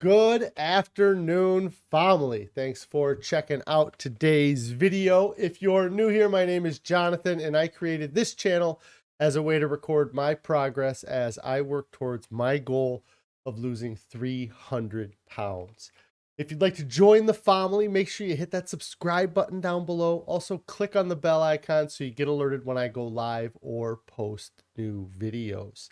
Good afternoon, family. Thanks for checking out today's video. If you're new here, my name is Jonathan, and I created this channel as a way to record my progress as I work towards my goal of losing 300 pounds. If you'd like to join the family, make sure you hit that subscribe button down below. Also, click on the bell icon so you get alerted when I go live or post new videos.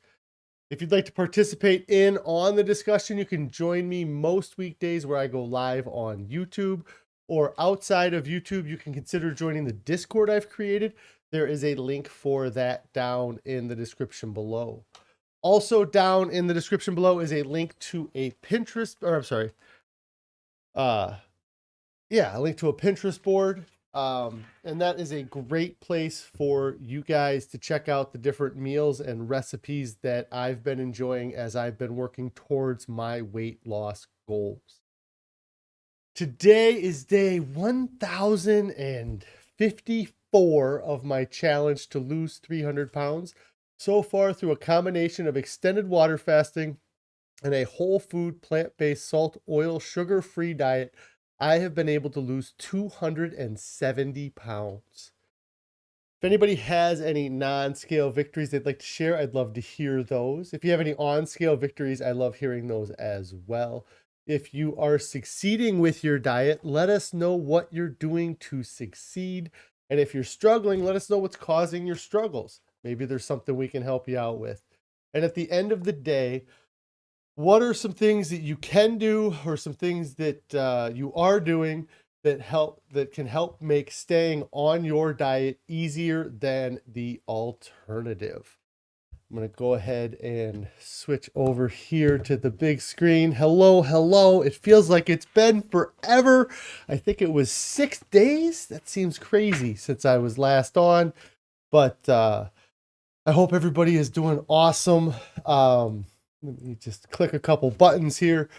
If you'd like to participate on the discussion, you can join me most weekdays where I go live on YouTube, or outside of YouTube, you can consider joining the Discord I've created. There is a link for that down in the description below. Also down in the description below is a link to a Pinterest, or I'm sorry, a link to a Pinterest board. And that is a great place for you guys to check out the different meals and recipes that I've been enjoying as I've been working towards my weight loss goals. Today is day 1054 of my challenge to lose 300 pounds. So far, through a combination of extended water fasting and a whole food, plant-based, salt, oil, sugar-free diet, I have been able to lose 270 pounds. If anybody has any non-scale victories they'd like to share, I'd love to hear those. If you have any on-scale victories, I love hearing those as well. If you are succeeding with your diet, let us know what you're doing to succeed. And if you're struggling, let us know what's causing your struggles. Maybe there's something we can help you out with. And at the end of the day, what are some things that you can do, or some things that you are doing that can help make staying on your diet easier than the alternative? I'm going to go ahead and switch over here to the big screen. Hello. It feels like it's been forever. I think it was 6 days. That seems crazy since I was last on, but I hope everybody is doing awesome. Let me just click a couple buttons here.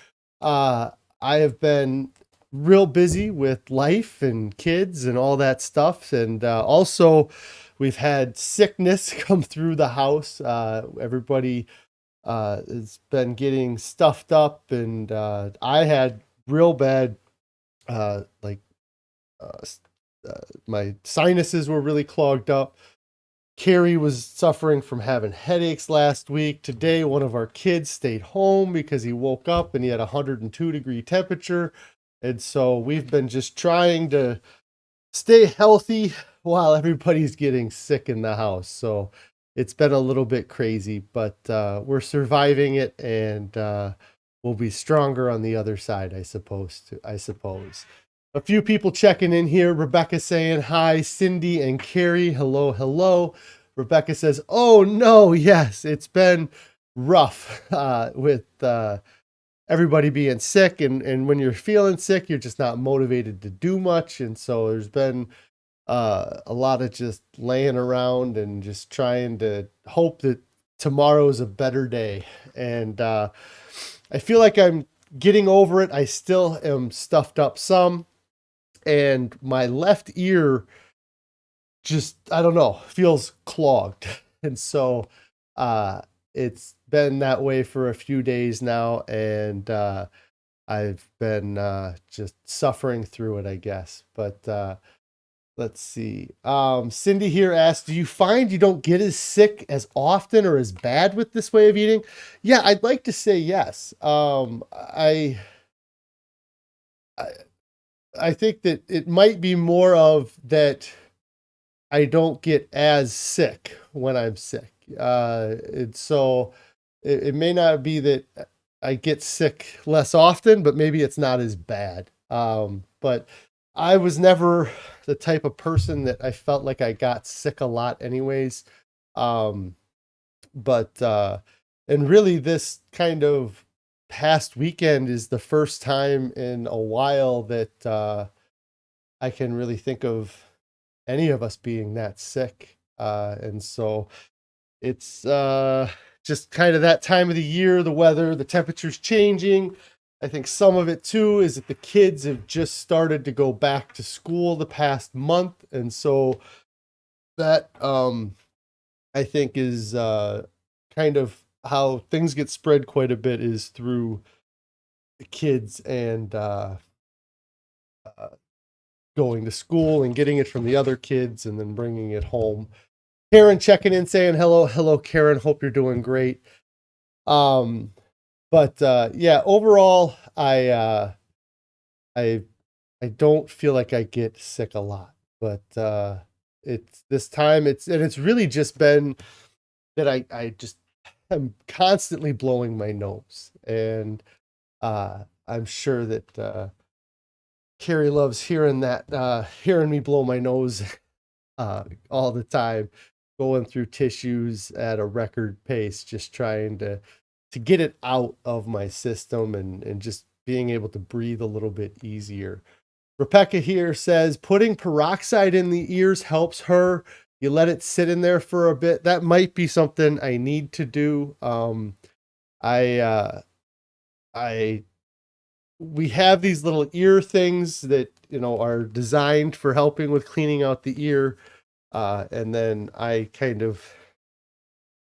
I have been real busy with life and kids and all that stuff. And also, we've had sickness come through the house. Everybody has been getting stuffed up, and I had real bad, like, my sinuses were really clogged up. Carrie was suffering from having headaches last week. Today, one of our kids stayed home because he woke up and he had a 102-degree temperature. And so we've been just trying to stay healthy while everybody's getting sick in the house. So it's been a little bit crazy, but we're surviving it, and we'll be stronger on the other side, I suppose. A few people checking in here. Rebecca saying hi. Cindy and Carrie, hello. Rebecca says, oh no, yes, it's been rough with everybody being sick. And when you're feeling sick, you're just not motivated to do much. And so there's been a lot of just laying around and just trying to hope that tomorrow's a better day. And I feel like I'm getting over it. I still am stuffed up some, and my left ear just, I don't know, feels clogged. And so it's been that way for a few days now, and I've been just suffering through it, I guess. But let's see. Cindy here asks, do you find you don't get as sick as often or as bad with this way of eating? Yeah, I'd like to say yes. I think that it might be more of that I don't get as sick when I'm sick. And so it may not be that I get sick less often, but maybe it's not as bad. But I was never the type of person that I felt like I got sick a lot anyways. Um, but and really this kind of past weekend is the first time in a while that I can really think of any of us being that sick. And so it's just kind of that time of the year, the weather, the temperature's changing. I think some of it too is that the kids have just started to go back to school the past month. And so that I think is kind of how things get spread quite a bit, is through kids and going to school and getting it from the other kids and then bringing it home. Karen checking in saying hello Karen, hope you're doing great. But yeah, overall I I don't feel like I get sick a lot, but it's this time it's really just been that I just am constantly blowing my nose, and I'm sure that Carrie loves hearing that, hearing me blow my nose all the time, going through tissues at a record pace, just trying to get it out of my system and just being able to breathe a little bit easier. Rebecca here says putting peroxide in the ears helps her. You let it sit in there for a bit. That might be something I need to do. I we have these little ear things that are designed for helping with cleaning out the ear, and then I kind of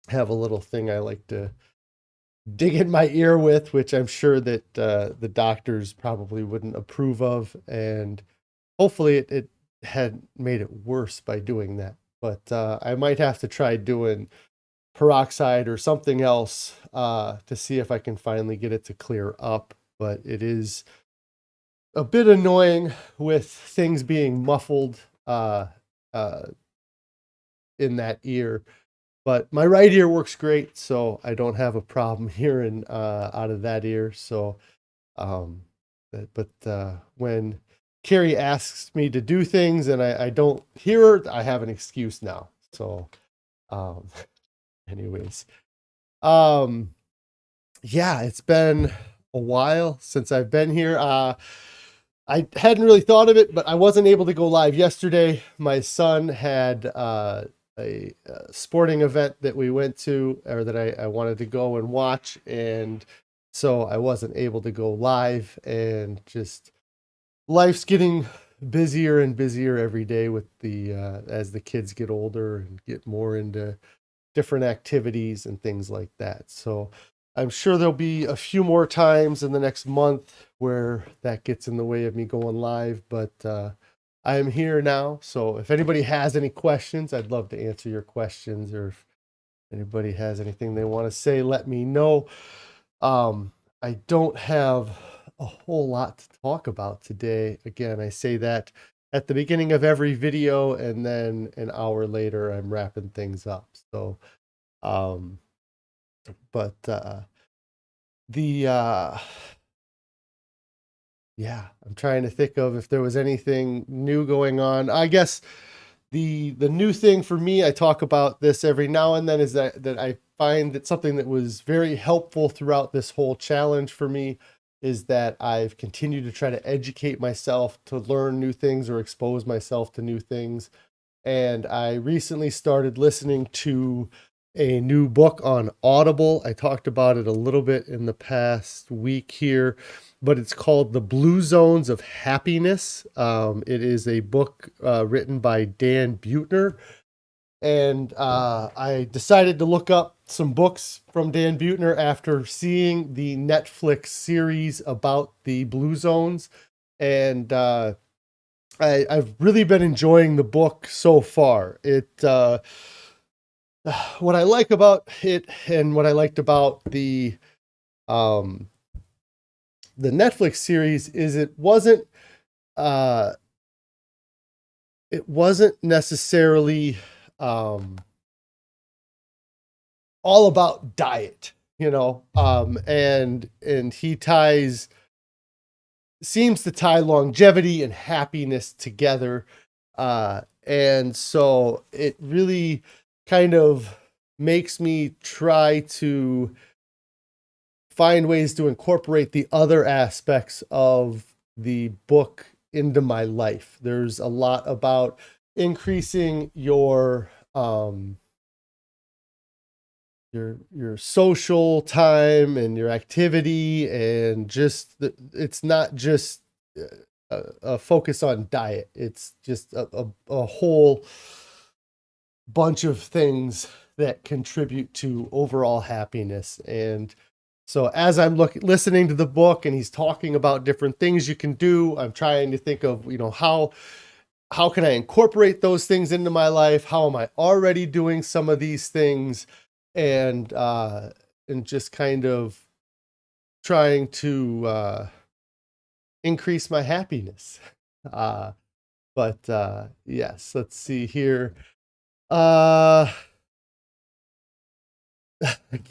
have a little thing I like to dig in my ear with, which I'm sure that the doctors probably wouldn't approve of, and hopefully it had made it worse by doing that. But I might have to try doing peroxide or something else to see if I can finally get it to clear up. But it is a bit annoying with things being muffled in that ear. But my right ear works great, so I don't have a problem hearing out of that ear. So, when Carrie asks me to do things and I don't hear her, I have an excuse now. So, anyways, yeah, it's been a while since I've been here. I hadn't really thought of it, but I wasn't able to go live yesterday. My son had a sporting event that we went to, or that I wanted to go and watch, and so I wasn't able to go live, and just life's getting busier and busier every day with the as the kids get older and get more into different activities and things like that. So I'm sure there'll be a few more times in the next month where that gets in the way of me going live, but I am here now. So if anybody has any questions, I'd love to answer your questions, or if anybody has anything they want to say, let me know. I don't have a whole lot to talk about today. Again, I say that at the beginning of every video, and then an hour later, I'm wrapping things up. So, but yeah, I'm trying to think of if there was anything new going on. I guess the new thing for me, I talk about this every now and then, is that I find that something that was very helpful throughout this whole challenge for me is that I've continued to try to educate myself, to learn new things or expose myself to new things. And I recently started listening to a new book on Audible. I talked about it a little bit in the past week here, but it's called The Blue Zones of Happiness. It is a book written by Dan Buettner. And I decided to look up some books from Dan Buettner after seeing the Netflix series about the Blue Zones. And I've really been enjoying the book so far. What I like about it, and what I liked about the Netflix series, is it wasn't necessarily all about diet, and he seems to tie longevity and happiness together. And so it really kind of makes me try to find ways to incorporate the other aspects of the book into my life. There's a lot about increasing your social time and your activity, and just it's not just a focus on diet. It's just a whole bunch of things that contribute to overall happiness. And So as I'm listening to the book and he's talking about different things you can do, I'm trying to think of, how can I incorporate those things into my life? How am I already doing some of these things? And just kind of trying to increase my happiness. But yes, let's see here.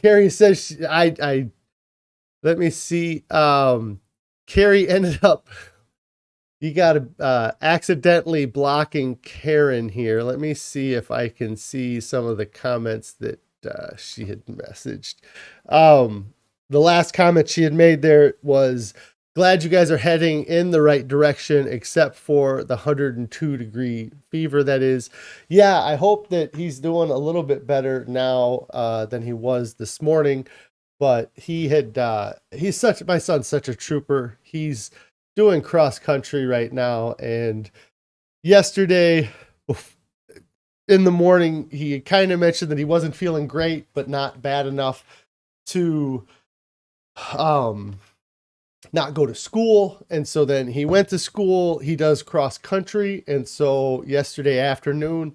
Carrie says I let me see. Carrie ended up, you got accidentally blocking Karen here. Let me see if I can see some of the comments that she had messaged. The last comment she had made there was, glad you guys are heading in the right direction, except for the 102-degree fever. That is, yeah, I hope that he's doing a little bit better now than he was this morning. But my son's such a trooper. He's doing cross country right now. And yesterday in the morning, he kind of mentioned that he wasn't feeling great, but not bad enough to not go to school. And so then he went to school. He does cross country. And so yesterday afternoon,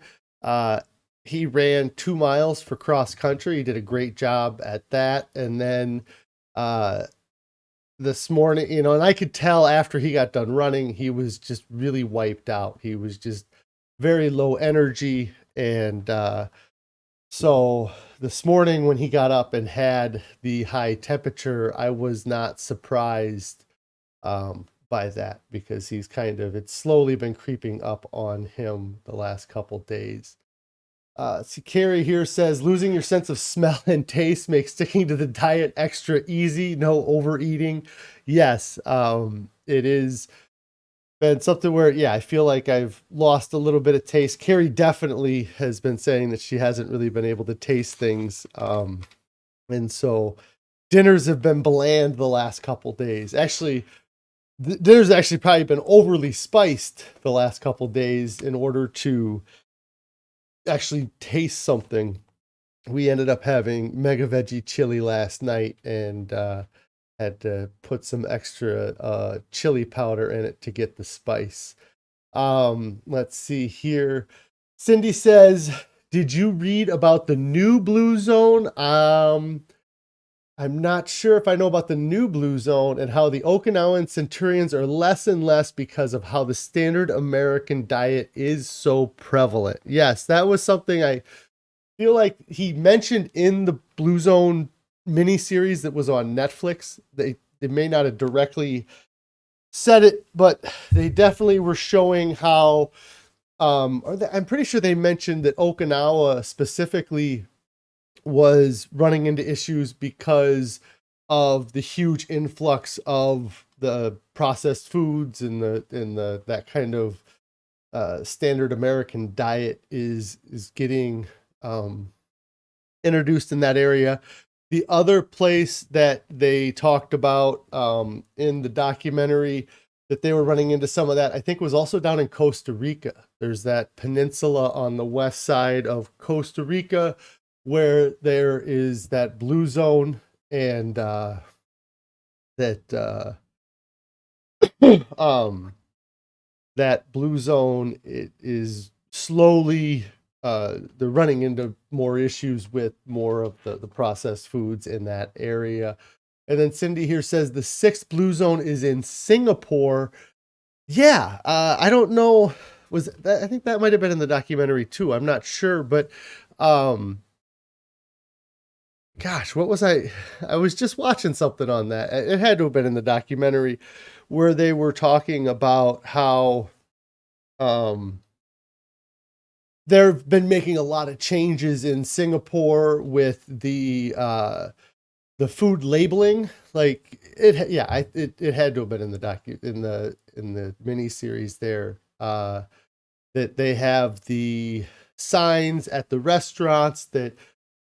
he ran 2 miles for cross country. He did a great job at that. And then this morning, and I could tell after he got done running, he was just really wiped out. He was just very low energy. And so this morning when he got up and had the high temperature, I was not surprised by that, because it's slowly been creeping up on him the last couple days. See, Carrie here says, losing your sense of smell and taste makes sticking to the diet extra easy. No overeating. Yes, it is been something where, yeah, I feel like I've lost a little bit of taste. Carrie definitely has been saying that she hasn't really been able to taste things. And so dinners have been bland the last couple days. Actually, dinner's actually probably been overly spiced the last couple days in order to actually taste something. We ended up having mega veggie chili last night and had to put some extra chili powder in it to get the spice. Let's see here. Cindy says, did you read about the new blue zone? I'm not sure if I know about the new blue zone and how the Okinawan Centurions are less and less because of how the standard American diet is so prevalent. Yes, that was something I feel like he mentioned in the Blue Zone miniseries that was on Netflix. They may not have directly said it, but they definitely were showing how, I'm pretty sure they mentioned that Okinawa specifically was running into issues because of the huge influx of the processed foods and that kind of standard American diet is getting introduced in that area. The other place that they talked about in the documentary that they were running into some of that, I think, was also down in Costa Rica. There's that peninsula on the west side of Costa Rica where there is that blue zone, and that blue zone, it is slowly they're running into more issues with more of the processed foods in that area. And then Cindy here says the 6th blue zone is in Singapore. Yeah, I don't know. I think that might have been in the documentary too. I'm not sure, but gosh, what was I was just watching something on that. It had to have been in the documentary where they were talking about how they've been making a lot of changes in Singapore with the food labeling. Like it had to have been in the in the mini series there, that they have the signs at the restaurants that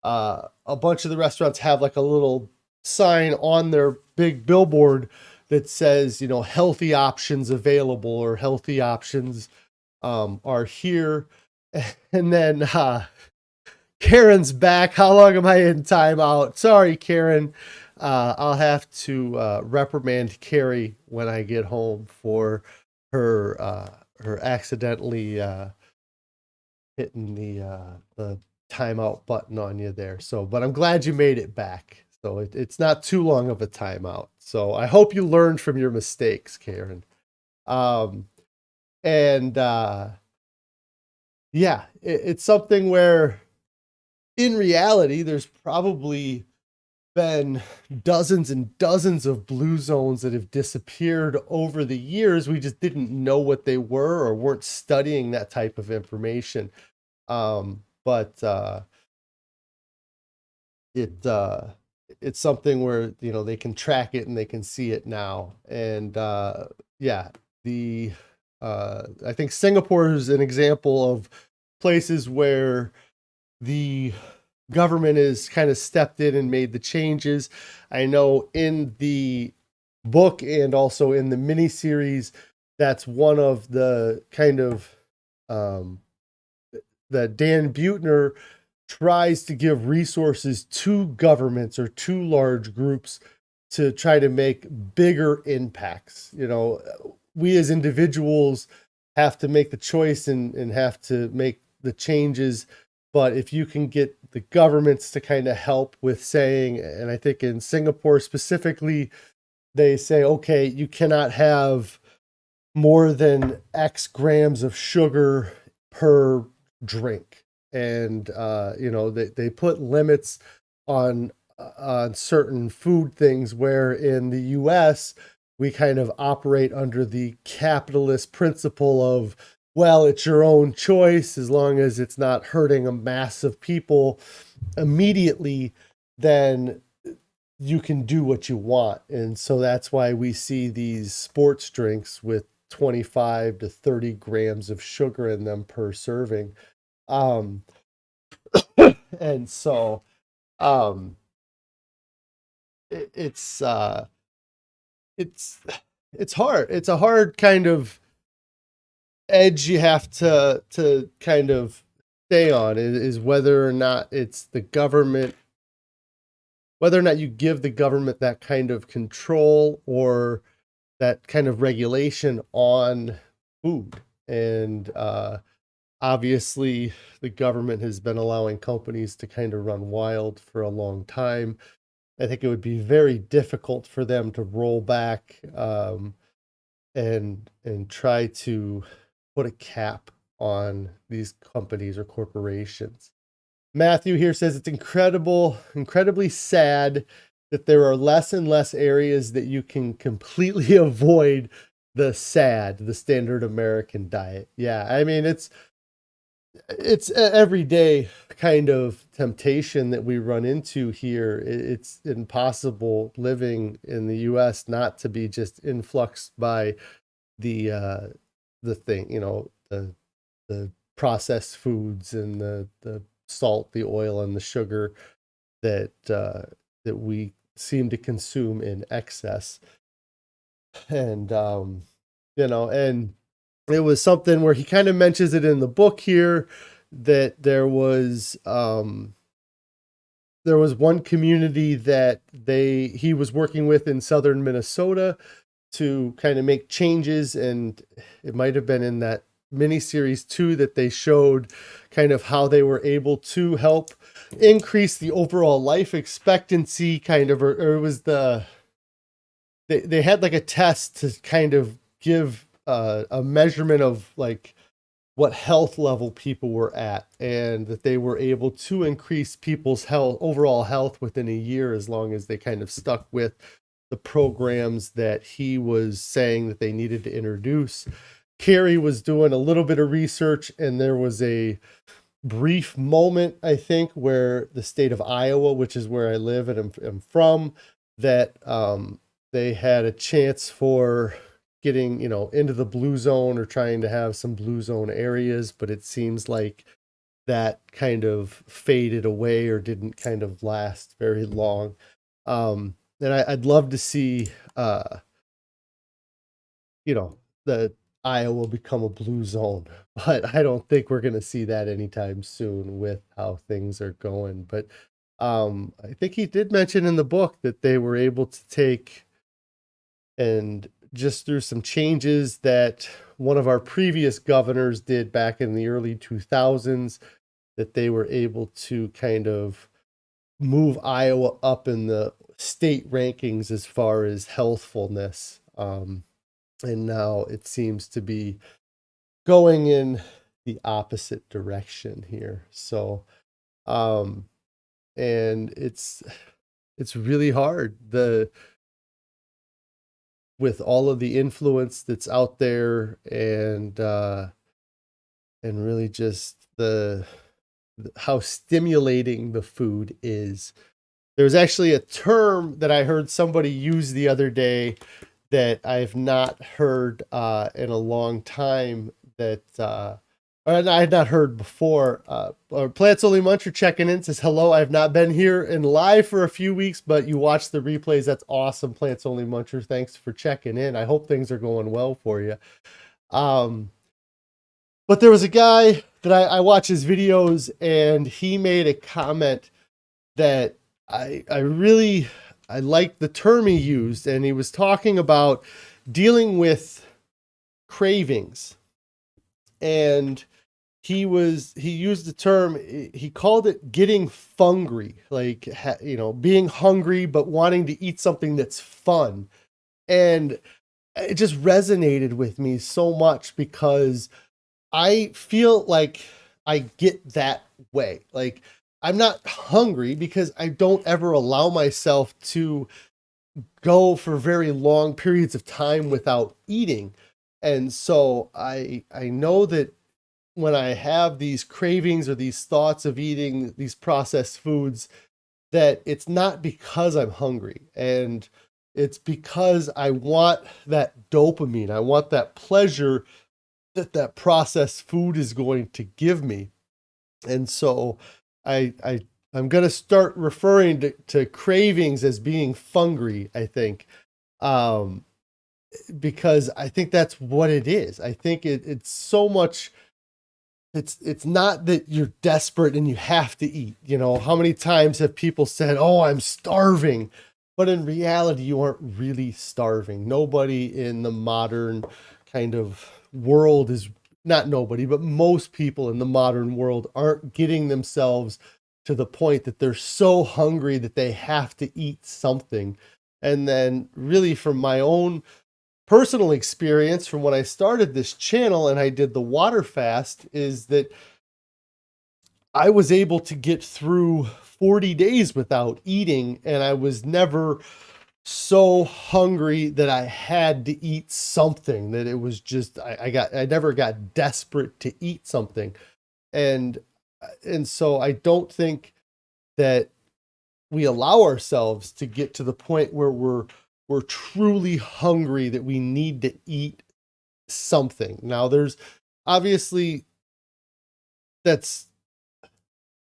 a bunch of the restaurants have like a little sign on their big billboard that says, healthy options available, or healthy options are here. And then Karen's back. How long am I in timeout? Sorry, Karen. I'll have to reprimand Carrie when I get home for her accidentally hitting the timeout button on you there. So, but I'm glad you made it back. So it's not too long of a timeout. So I hope you learned from your mistakes, Karen. Um, and yeah, it's something where in reality, there's probably been dozens and dozens of blue zones that have disappeared over the years. We just didn't know what they were or weren't studying that type of information. But it's something where they can track it and they can see it now. And yeah, the I think Singapore is an example of places where the government has kind of stepped in and made the changes. I know in the book and also in the miniseries, that's one of the kind of that Dan Buettner tries to give resources to governments or to large groups to try to make bigger impacts. We as individuals have to make the choice and have to make the changes. But if you can get the governments to kind of help with saying, and I think in Singapore specifically, they say, okay, you cannot have more than X grams of sugar per drink. And, they put limits on certain food things, where in the US, we kind of operate under the capitalist principle of, well, it's your own choice as long as it's not hurting a mass of people immediately, then you can do what you want. And so that's why we see these sports drinks with 25 to 30 grams of sugar in them per serving. Um, and so um, it's it's it's hard. It's a hard kind of edge you have to kind of stay on, is whether or not it's the government, whether or not you give the government that kind of control or that kind of regulation on food. And obviously, the government has been allowing companies to kind of run wild for a long time. I think it would be very difficult for them to roll back and try to put a cap on these companies or corporations. Matthew here says it's incredibly sad that there are less and less areas that you can completely avoid the standard American diet. Yeah, I mean, it's an everyday kind of temptation that we run into here. It's impossible living in the US not to be just influxed by the thing, the processed foods and the salt, the oil, and the sugar that that we seem to consume in excess. And and it was something where he kind of mentions it in the book here, that there was one community that he was working with in southern Minnesota to kind of make changes, and it might have been in that miniseries too that they showed kind of how they were able to help increase the overall life expectancy, kind of, or it was they had like a test to kind of give a measurement of like what health level people were at, and that they were able to increase people's overall health within a year, as long as they kind of stuck with the programs that he was saying that they needed to introduce. Carrie was doing a little bit of research, and there was a brief moment, I think, where the state of Iowa, which is where I live and am from, that they had a chance for getting, into the blue zone or trying to have some blue zone areas, but it seems like that kind of faded away or didn't kind of last very long. And I'd love to see, the Iowa become a blue zone, but I don't think we're going to see that anytime soon with how things are going. But I think he did mention in the book that they were able to take, and just through some changes that one of our previous governors did back in the early 2000s, that they were able to kind of move Iowa up in the state rankings as far as healthfulness. And now it seems to be going in the opposite direction here. So, and it's really hard, with all of the influence that's out there, and really just how stimulating the food is. There was actually a term that I heard somebody use the other day that I've not heard in a long time, that or I had not heard before. Plants Only Muncher checking in, says, hello, I've not been here in live for a few weeks, but you watch the replays. That's awesome, Plants Only Muncher. Thanks for checking in. I hope things are going well for you. But there was a guy that I watch his videos, and he made a comment that I liked the term he used, and he was talking about dealing with cravings. And he used the term, he called it getting fungry, like, being hungry, but wanting to eat something that's fun. And it just resonated with me so much, because I feel like I get that way. Like, I'm not hungry because I don't ever allow myself to go for very long periods of time without eating. And so I know that when I have these cravings or these thoughts of eating these processed foods, that it's not because I'm hungry, and it's because I want that dopamine. I want that pleasure that processed food is going to give me. And so I'm going to start referring to cravings as being fungry, I think, because I think that's what it is. I think it's so much. It's not that you're desperate and you have to eat. How many times have people said, oh, I'm starving? But in reality, you aren't really starving. Nobody in the modern kind of world is, not nobody, but most people in the modern world aren't getting themselves to the point that they're so hungry that they have to eat something. And then, really, from my own personal experience, from when I started this channel and I did the water fast, is that I was able to get through 40 days without eating, and I was never so hungry that I had to eat something, that it was just, I never got desperate to eat something. And so I don't think that we allow ourselves to get to the point where we're truly hungry, that we need to eat something. Now, there's obviously, that's,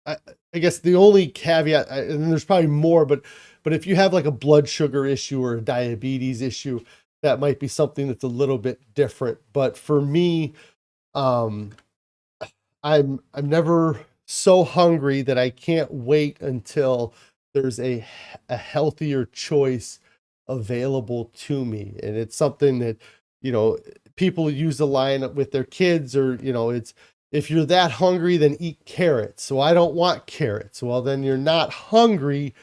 I guess the only caveat, and there's probably more, but if you have like a blood sugar issue or a diabetes issue, that might be something that's a little bit different. But for me, I'm never so hungry that I can't wait until there's a healthier choice available to me. And it's something that, people use the line with their kids, or, it's, if you're that hungry, then eat carrots. So I don't want carrots. Well, then you're not hungry.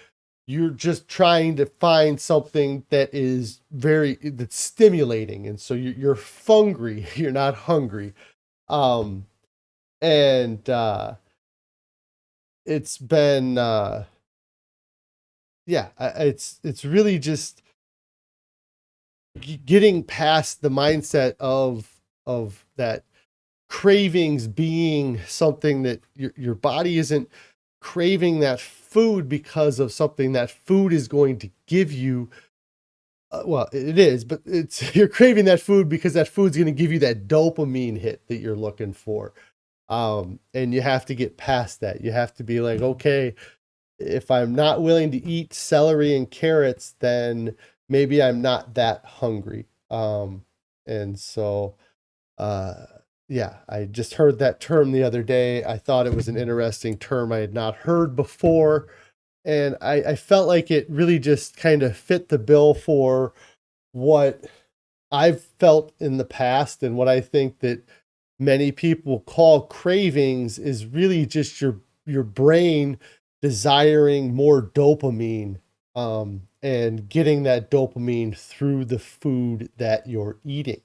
You're just trying to find something that is that's stimulating. And so you're fungry. You're not hungry. And it's been, it's really just getting past the mindset of that cravings being something that your body isn't craving that food because of something that food is going to give you. Well, it is, but you're craving that food because that food's going to give you that dopamine hit that you're looking for. And you have to get past that. You have to be like, okay, if I'm not willing to eat celery and carrots, then maybe I'm not that hungry. And so, I just heard that term the other day. I thought it was an interesting term I had not heard before. And I felt like it really just kind of fit the bill for what I've felt in the past, and what I think that many people call cravings is really just your brain desiring more dopamine, and getting that dopamine through the food that you're eating.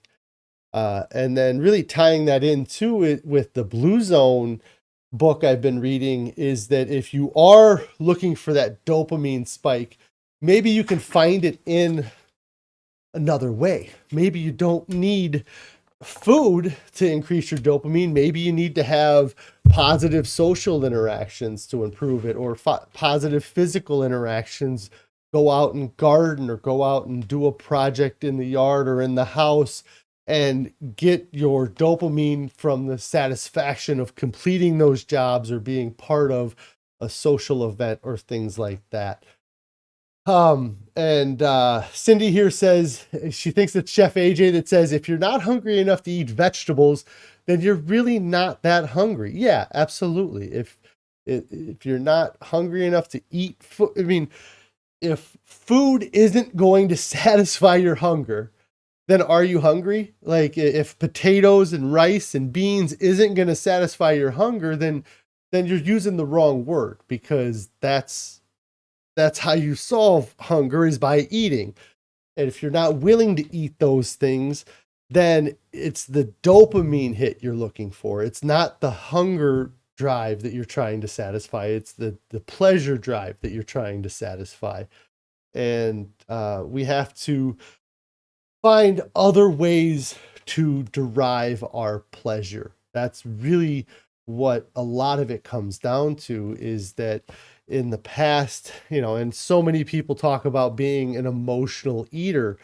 And then really tying that into it with the Blue Zone book I've been reading is that if you are looking for that dopamine spike, maybe you can find it in another way. Maybe you don't need food to increase your dopamine. Maybe you need to have positive social interactions to improve it, or positive physical interactions. Go out and garden, or go out and do a project in the yard or in the house, and get your dopamine from the satisfaction of completing those jobs or being part of a social event or things like that. And Cindy here says she thinks it's Chef AJ that says, if you're not hungry enough to eat vegetables, then you're really not that hungry. Yeah, absolutely. If you're not hungry enough to eat food, I mean, if food isn't going to satisfy your hunger, then are you hungry? Like, if potatoes and rice and beans isn't going to satisfy your hunger, then you're using the wrong word, because that's how you solve hunger, is by eating. And if you're not willing to eat those things, then it's the dopamine hit you're looking for. It's not the hunger drive that you're trying to satisfy. It's the pleasure drive that you're trying to satisfy. And we have to find other ways to derive our pleasure. That's really what a lot of it comes down to, is that in the past, and so many people talk about being an emotional eater,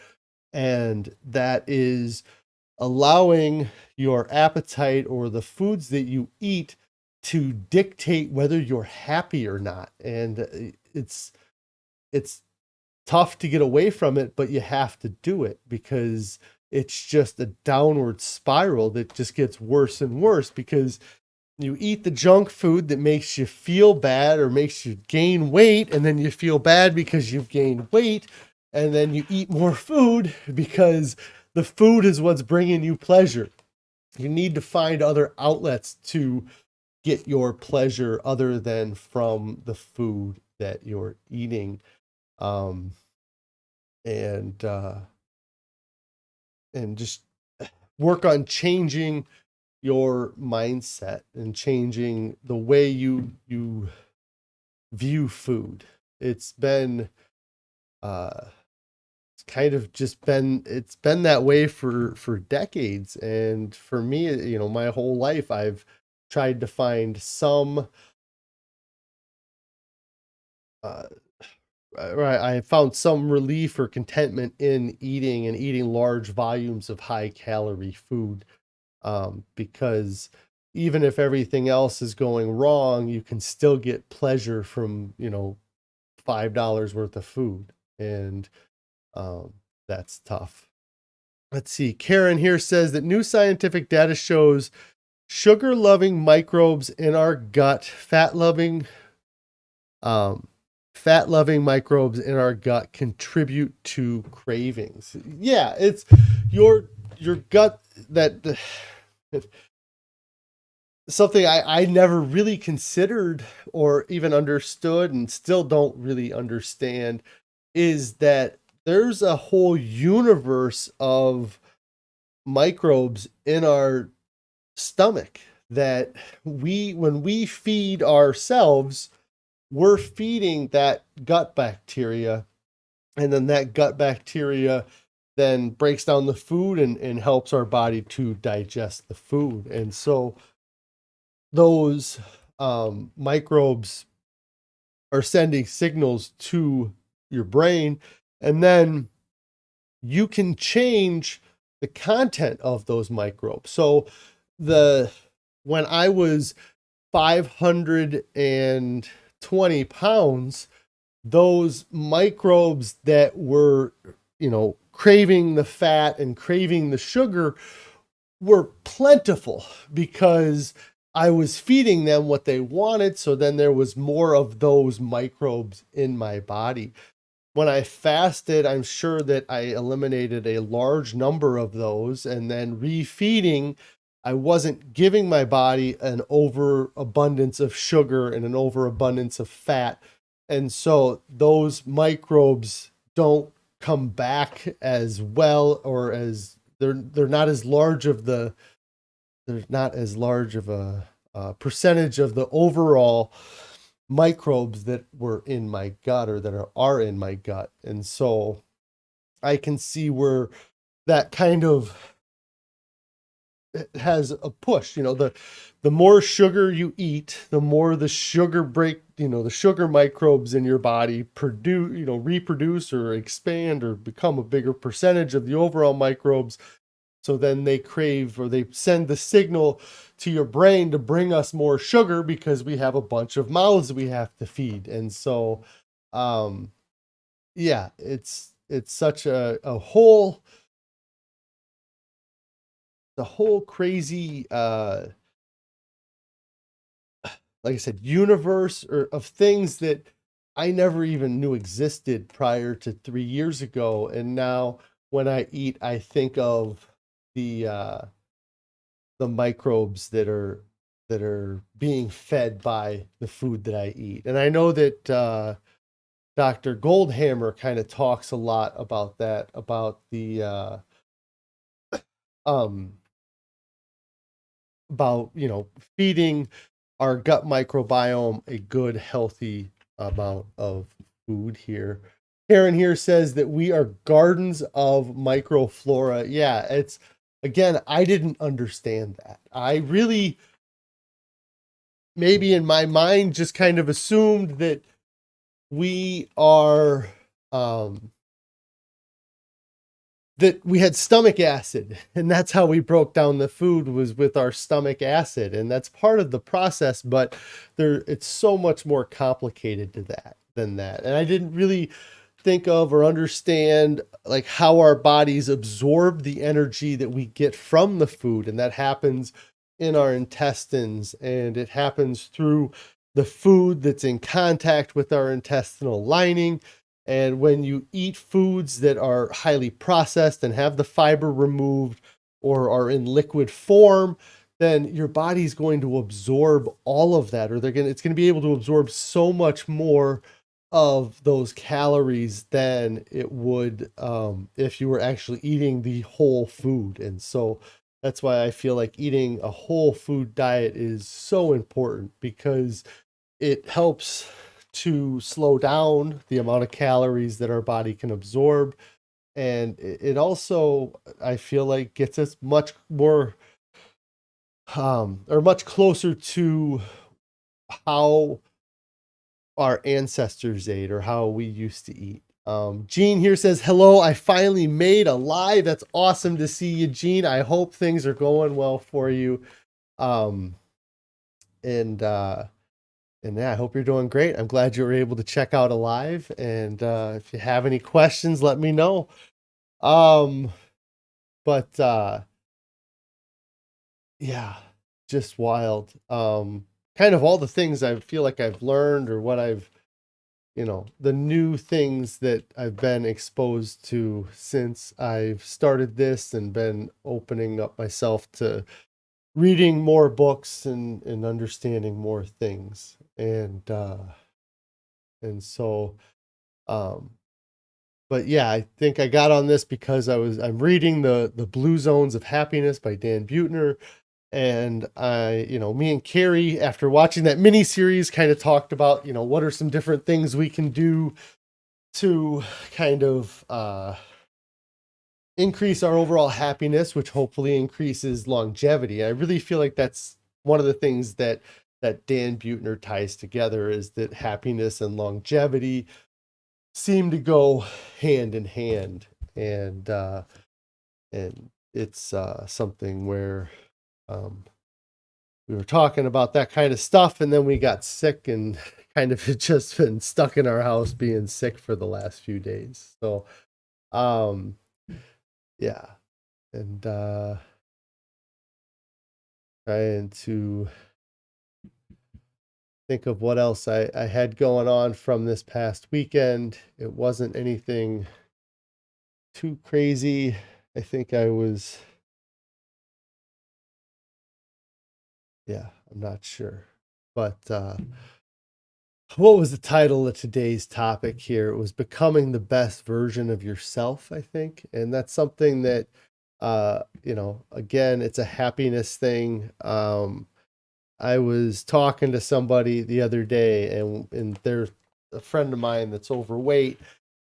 and that is allowing your appetite or the foods that you eat to dictate whether you're happy or not. And it's tough to get away from it, but you have to do it, because it's just a downward spiral that just gets worse and worse, because you eat the junk food that makes you feel bad or makes you gain weight, and then you feel bad because you've gained weight, and then you eat more food because the food is what's bringing you pleasure. You need to find other outlets to get your pleasure other than from the food that you're eating. And just work on changing your mindset and changing the way you view food. It's been it's been that way for decades. And for me, my whole life, I've tried to find some I found some relief or contentment in eating large volumes of high calorie food, because even if everything else is going wrong, you can still get pleasure from $5 worth of food, and that's tough. Let's see. Karen here says that new scientific data shows sugar-loving microbes in our gut, fat-loving microbes in our gut contribute to cravings. Yeah, it's your gut that something I never really considered or even understood, and still don't really understand, is that there's a whole universe of microbes in our stomach that when we feed ourselves, we're feeding that gut bacteria, and then that gut bacteria then breaks down the food and helps our body to digest the food. And so those microbes are sending signals to your brain, and then you can change the content of those microbes. So when I was 520 pounds, those microbes that were, craving the fat and craving the sugar were plentiful, because I was feeding them what they wanted, so then there was more of those microbes in my body. When I fasted, I'm sure that I eliminated a large number of those, and then refeeding, I wasn't giving my body an overabundance of sugar and an overabundance of fat. And so those microbes don't come back as well, or as they're not as large of the there's not as large of a percentage of the overall microbes that were in my gut, or that are in my gut. And so I can see where that kind of has a push. The more sugar you eat, the more the sugar the sugar microbes in your body produce, reproduce or expand or become a bigger percentage of the overall microbes. So then they crave, or they send the signal to your brain to bring us more sugar because we have a bunch of mouths we have to feed. And so, yeah, it's such a whole the whole crazy, like I said, universe of things that I never even knew existed prior to 3 years ago. And now when I eat, I think of the microbes that are being fed by the food that I eat. And I know that Dr. Goldhamer kind of talks a lot about that, about the um about feeding our gut microbiome a good healthy amount of food here. Karen here says that we are gardens of microflora. Yeah, it's, again, I didn't understand that. I really, maybe in my mind, just kind of assumed that we are that we had stomach acid, and that's how we broke down the food, was with our stomach acid, and that's part of the process. But it's so much more complicated to that than that. And I didn't really think of or understand like how our bodies absorb the energy that we get from the food, and that happens in our intestines, and it happens through the food that's in contact with our intestinal lining. And when you eat foods that are highly processed and have the fiber removed, or are in liquid form, then your body's going to absorb all of that, or it's going to be able to absorb so much more of those calories than it would if you were actually eating the whole food. And so that's why I feel like eating a whole food diet is so important, because it helps to slow down the amount of calories that our body can absorb. And it also, I feel like, gets us much more or much closer to how our ancestors ate, or how we used to eat. Gene here says, hello, I finally made a live. That's awesome to see you, Gene. I hope things are going well for you. Um, and yeah, I hope you're doing great. I'm glad you were able to check out a live. And if you have any questions, let me know. But yeah, just wild. Kind of all the things I feel like I've learned, or what I've, the new things that I've been exposed to since I've started this, and been opening up myself to reading more books, and understanding more things. And so, um, but yeah, I think I got on this because I'm reading the Blue Zones of Happiness by Dan Buettner. And me and Carrie, after watching that mini series, kind of talked about, what are some different things we can do to kind of increase our overall happiness, which hopefully increases longevity. I really feel like that's one of the things that Dan Buettner ties together, is that happiness and longevity seem to go hand in hand. And it's something where we were talking about that kind of stuff, and then we got sick, and kind of just been stuck in our house being sick for the last few days. So yeah. And trying to think of what else I had going on from this past weekend. It wasn't anything too crazy. I think I was, yeah, I'm not sure. But what was the title of today's topic here? It was becoming the best version of yourself, I think. And that's something that, again, it's a happiness thing. I was talking to somebody the other day, and there's a friend of mine that's overweight,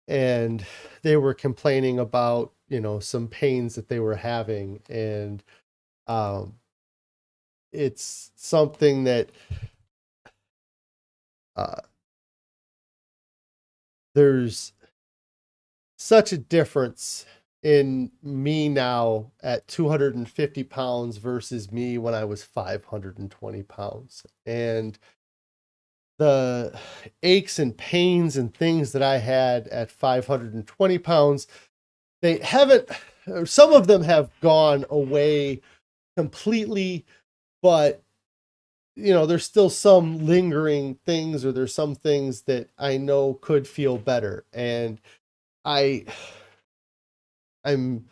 and they were complaining about, some pains that they were having. And um, it's something that uh, there's such a difference in me now at 250 pounds versus me when I was 520 pounds. And the aches and pains and things that I had at 520 pounds, they haven't, some of them have gone away completely, but there's still some lingering things, or there's some things that I know could feel better. And I I'm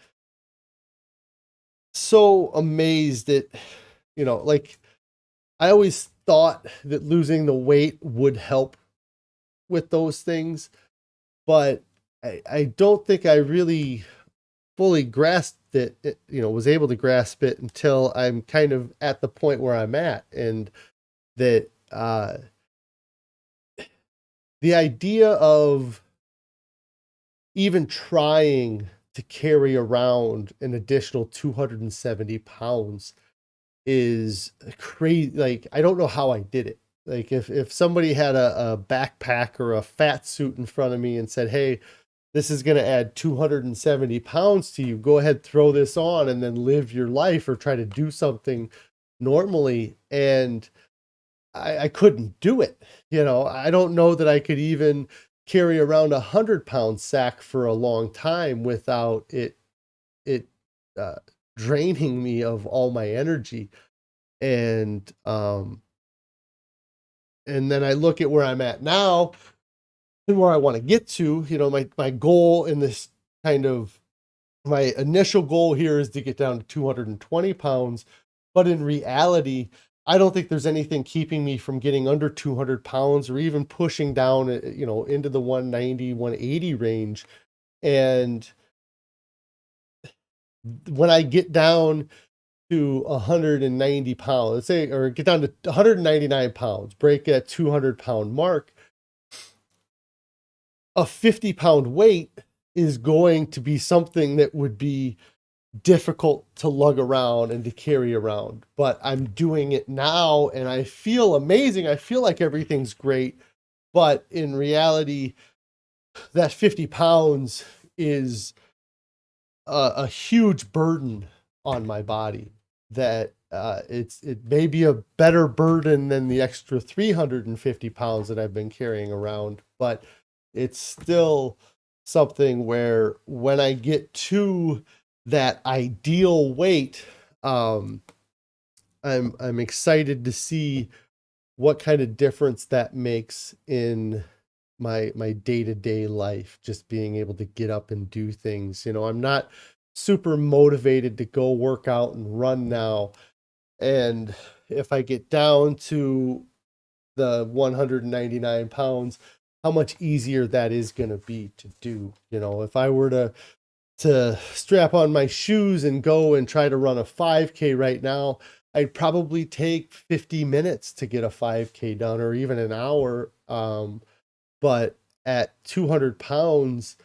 so amazed at, like, I always thought that losing the weight would help with those things, but I don't think I really fully grasped it, was able to grasp it until I'm kind of at the point where I'm at. And that the idea of even trying to carry around an additional 270 pounds is crazy. Like, I don't know how I did it. Like, if somebody had a backpack or a fat suit in front of me and said, hey, this is going to add 270 pounds to you, go ahead, throw this on and then live your life or try to do something normally. And I couldn't do it. I don't know that I could even carry around 100-pound sack for a long time without it uh, draining me of all my energy. And then I look at where I'm at now and where I want to get to. My goal in this kind of, my initial goal here is to get down to 220 pounds. But in reality, I don't think there's anything keeping me from getting under 200 pounds or even pushing down, into the 190, 180 range. And when I get down to 190 pounds, let's say, or get down to 199 pounds, break that 200-pound mark, a 50-pound weight is going to be something that would be difficult to lug around and to carry around. But I'm doing it now and I feel amazing. I feel like everything's great. But in reality, that 50 pounds is a huge burden on my body. That it may be a better burden than the extra 350 pounds that I've been carrying around, but it's still something where when I get to that ideal weight, I'm excited to see what kind of difference that makes in my day-to-day life, just being able to get up and do things. I'm not super motivated to go work out and run now. And if I get down to the 199 pounds, how much easier that is going to be to do. If I were to strap on my shoes and go and try to run a 5K right now, I'd probably take 50 minutes to get a 5K done, or even an hour. But at 200 pounds,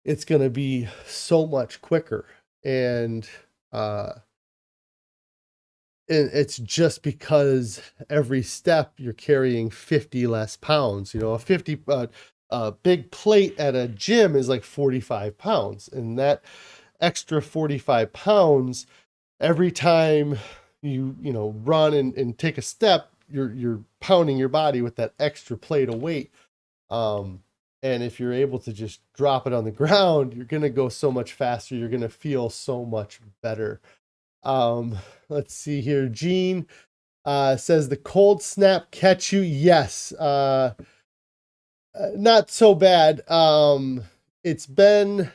it's going to be so much quicker. And it's just because every step you're carrying 50 less pounds. A 50 big plate at a gym is like 45 pounds, and that extra 45 pounds, every time you run and take a step, you're pounding your body with that extra plate of weight. And if you're able to just drop it on the ground, you're going to go so much faster. You're going to feel so much better. Let's see here. Gene, Says the cold snap catch you. Yes. Not so bad. It's been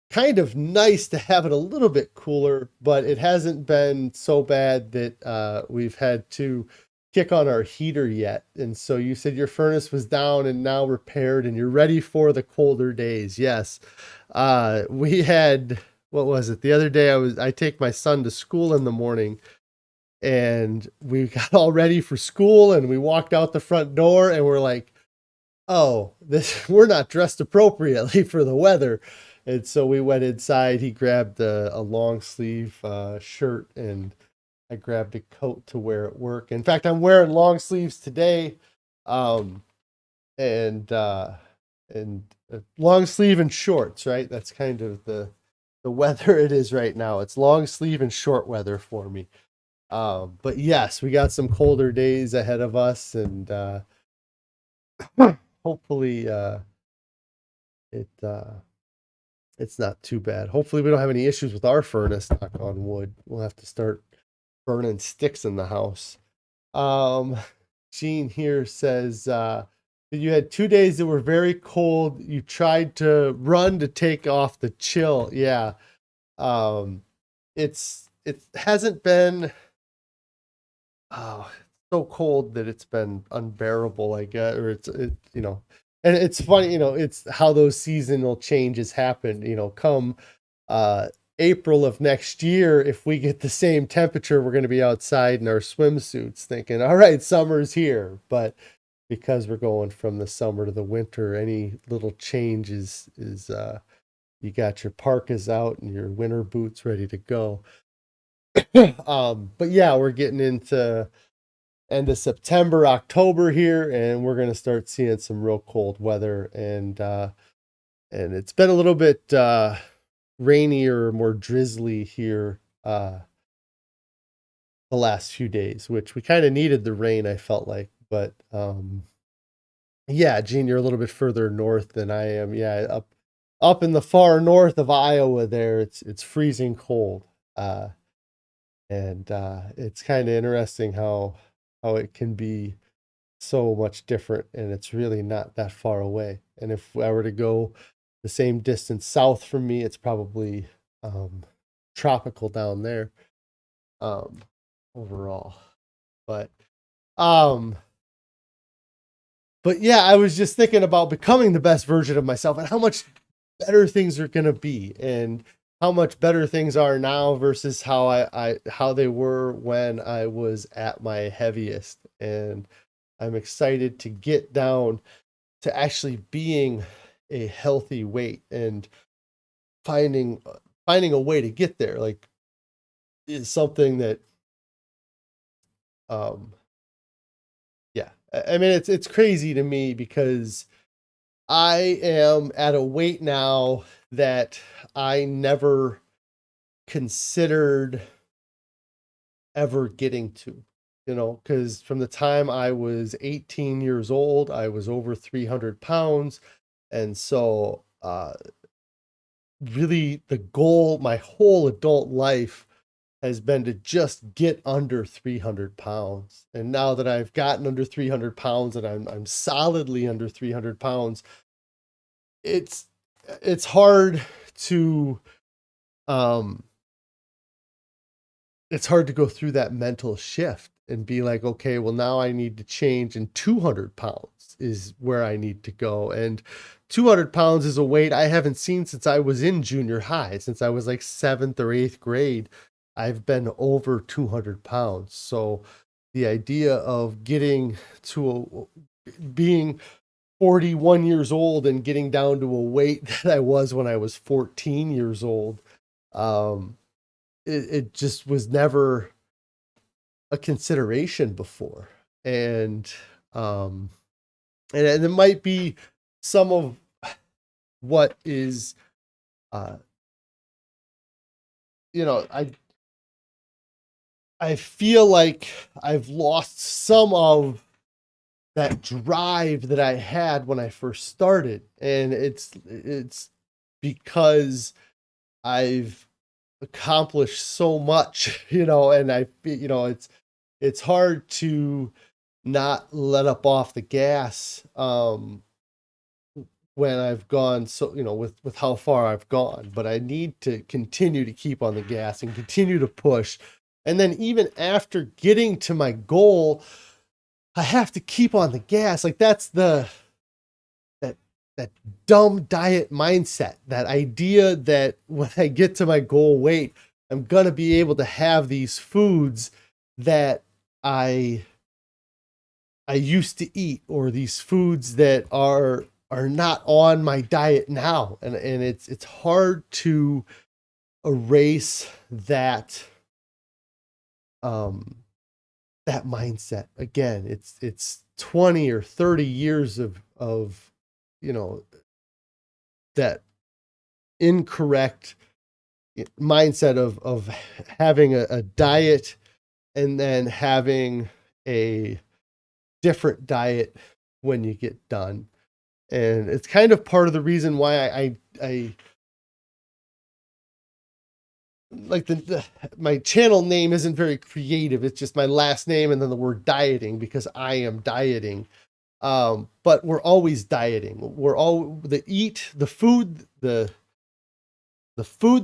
kind of nice to have it a little bit cooler, but it hasn't been so bad that we've had to kick on our heater yet. And so you said your furnace was down and now repaired and you're ready for the colder days. Yes. We had, what was it? The other day I take my son to school in the morning and we got all ready for school and we walked out the front door and we're like, oh, this we're not dressed appropriately for the weather. And so we went inside. He grabbed a long sleeve shirt and I grabbed a coat to wear at work. In fact, I'm wearing long sleeves today. Um, and long sleeve and shorts, right? That's kind of the weather it is right now. It's long sleeve and short weather for me. But yes, we got some colder days ahead of us, and hopefully it it's not too bad. Hopefully we don't have any issues with our furnace, knock on wood. We'll have to start burning sticks in the house. Gene here says that you had 2 days that were very cold. You tried to run to take off the chill. Yeah. It hasn't been so cold that it's been unbearable, I guess, or and it's funny, it's how those seasonal changes happen, come April of next year. If we get the same temperature, we're going to be outside in our swimsuits thinking, all right, summer's here. But because we're going from the summer to the winter, any little change is you got your parkas out and your winter boots ready to go. But yeah, we're getting into end of September, October here, and we're going to start seeing some real cold weather. And it's been a little bit rainier, more drizzly here the last few days, which we kind of needed the rain, I felt like. But yeah, Gene, you're a little bit further north than I am. Yeah, up in the far north of Iowa there, it's freezing cold. And it's kind of interesting how it can be so much different, and it's really not that far away. And if I were to go the same distance south from me, it's probably tropical down there overall. But yeah, I was just thinking about becoming the best version of myself and how much better things are going to be, and how much better things are now versus how they were when I was at my heaviest. And I'm excited to get down to actually being a healthy weight and finding a way to get there. Like, is something that yeah, I mean, it's crazy to me because I am at a weight now that I never considered ever getting to, because from the time I was 18 years old, I was over 300 pounds. And so, really the goal my whole adult life has been to just get under 300 pounds. And now that I've gotten under 300 pounds and I'm solidly under 300 pounds, it's hard to it's hard to go through that mental shift and be like, okay, well, now I need to change, and 200 pounds is where I need to go. And 200 pounds is a weight I haven't seen since I was in junior high. Since I was like 7th or 8th grade, I've been over 200 pounds. So the idea of getting to being 41 years old and getting down to a weight that I was when I was 14 years old, it just was never a consideration before. And it might be some of what is I feel like I've lost some of that drive that I had when I first started. And it's because I've accomplished so much, and it's it's hard to not let up off the gas when I've gone, so with how far I've gone, but I need to continue to keep on the gas and continue to push. And then even after getting to my goal, I have to keep on the gas. Like that's that dumb diet mindset, that idea that when I get to my goal weight, I'm going to be able to have these foods that I used to eat, or these foods that are not on my diet now. And it's hard to erase that that mindset. Again, it's 20 or 30 years of that incorrect mindset of having a diet and then having a different diet when you get done. And it's kind of part of the reason why I like my channel name isn't very creative. It's just my last name and then the word dieting, because I am dieting. But we're always dieting. We're all the food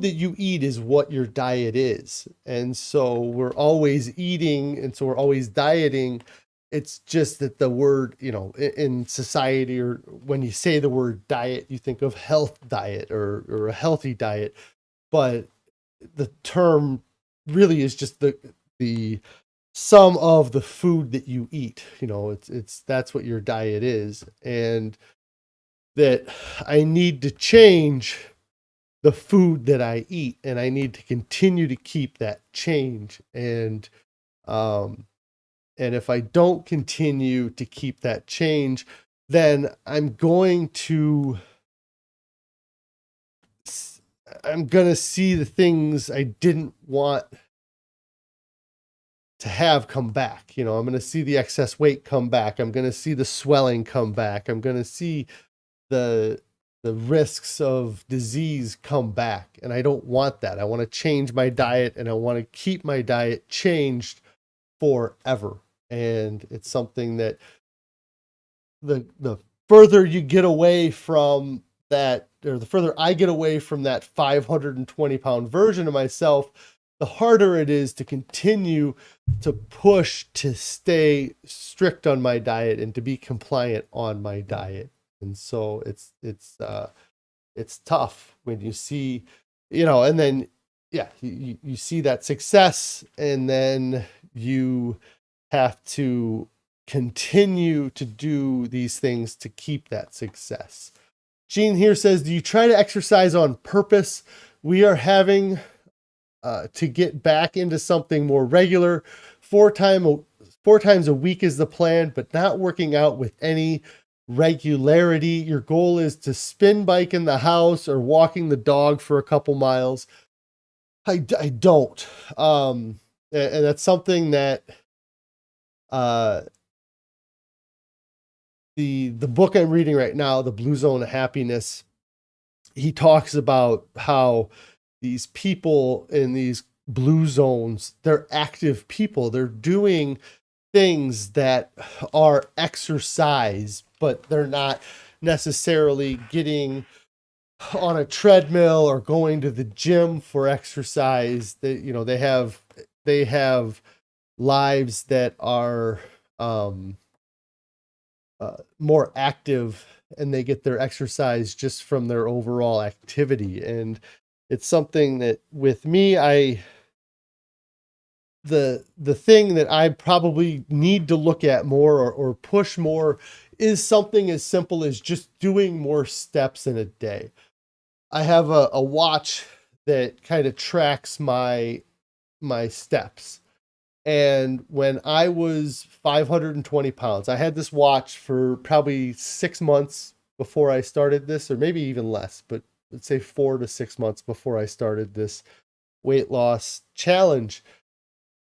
that you eat is what your diet is. And so we're always eating, and so we're always dieting. It's just that the word, in society, or when you say the word diet, you think of health diet or a healthy diet. But the term really is just the sum of the food that you eat. That's what your diet is. And that I need to change the food that I eat, and I need to continue to keep that change. And if I don't continue to keep that change, then I'm going to see the things I didn't want to have come back. I'm going to see the excess weight come back. I'm going to see the swelling come back. I'm going to see the risks of disease come back. And I don't want that. I want to change my diet, and I want to keep my diet changed forever. And it's something that the further you get away from that, or the further I get away from that 520-pound version of myself, the harder it is to continue to push to stay strict on my diet and to be compliant on my diet. And so it's tough when you see, and then, you see that success, and then you have to continue to do these things to keep that success. Gene here says, do you try to exercise on purpose? We are having to get back into something more regular. 4 times a week is the plan, but not working out with any regularity. Your goal is to spin bike in the house or walking the dog for a couple miles. I don't. And that's something that the book I'm reading right now, The Blue Zone of Happiness, he talks about how these people in these blue zones, they're active people. They're doing things that are exercise, but they're not necessarily getting on a treadmill or going to the gym for exercise. They have lives that are more active, and they get their exercise just from their overall activity. And it's something that with me, the thing that I probably need to look at more or push more is something as simple as just doing more steps in a day. I have a watch that kind of tracks my steps. And when I was 520 pounds, I had this watch for probably 6 months before I started this, or maybe even less, but let's say 4 to 6 months before I started this weight loss challenge.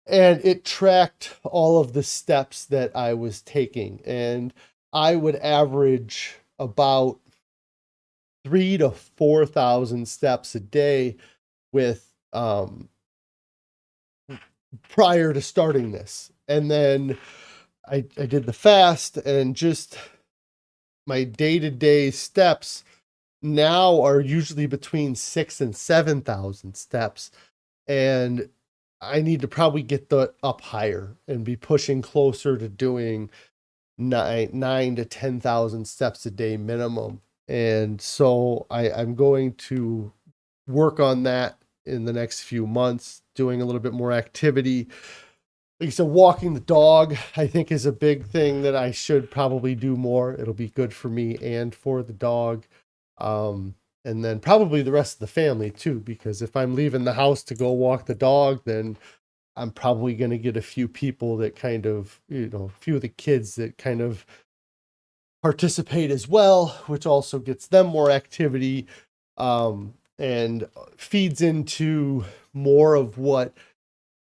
And it tracked all of the steps that I was taking. And I would average about 3,000 to 4,000 steps a day with prior to starting this. And then I did the fast, and just my day-to-day steps now are usually between 6,000 and 7,000 steps. And I need to probably get the up higher and be pushing closer to doing nine to 10,000 steps a day minimum. And so I'm going to work on that in the next few months, doing a little bit more activity. Like I said, walking the dog, I think, is a big thing that I should probably do more. It'll be good for me and for the dog. And then probably the rest of the family too, because if I'm leaving the house to go walk the dog, then I'm probably going to get a few people that kind of, a few of the kids that kind of participate as well, which also gets them more activity, and feeds into more of what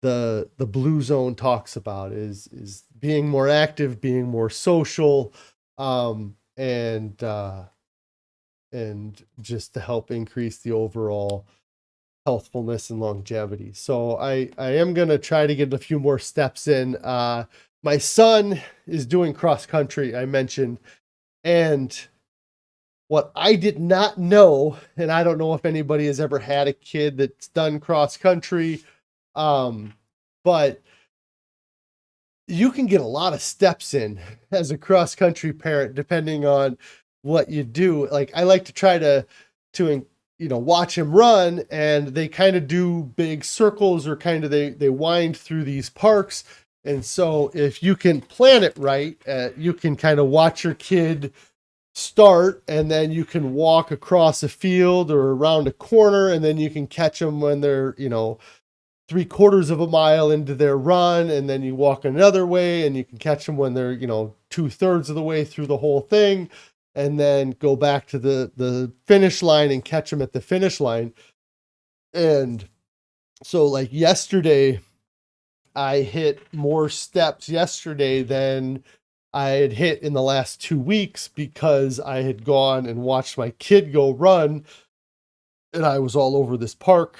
the blue zone talks about is being more active, being more social, and just to help increase the overall healthfulness and longevity. So I am going to try to get a few more steps in. My son is doing cross country, I mentioned, and what I did not know, and I don't know if anybody has ever had a kid that's done cross country, but you can get a lot of steps in as a cross country parent, depending on what you do. Like, I like to try to watch him run, and they kind of do big circles, or kind of they wind through these parks. And so if you can plan it right, you can kind of watch your kid start, and then you can walk across a field or around a corner, and then you can catch them when they're 3/4 of a mile into their run, and then you walk another way, and you can catch them when they're 2/3 of the way through the whole thing, and then go back to the finish line and catch them at the finish line. And so, like, yesterday, I hit more steps yesterday than I had hit in the last 2 weeks, because I had gone and watched my kid go run, and I was all over this park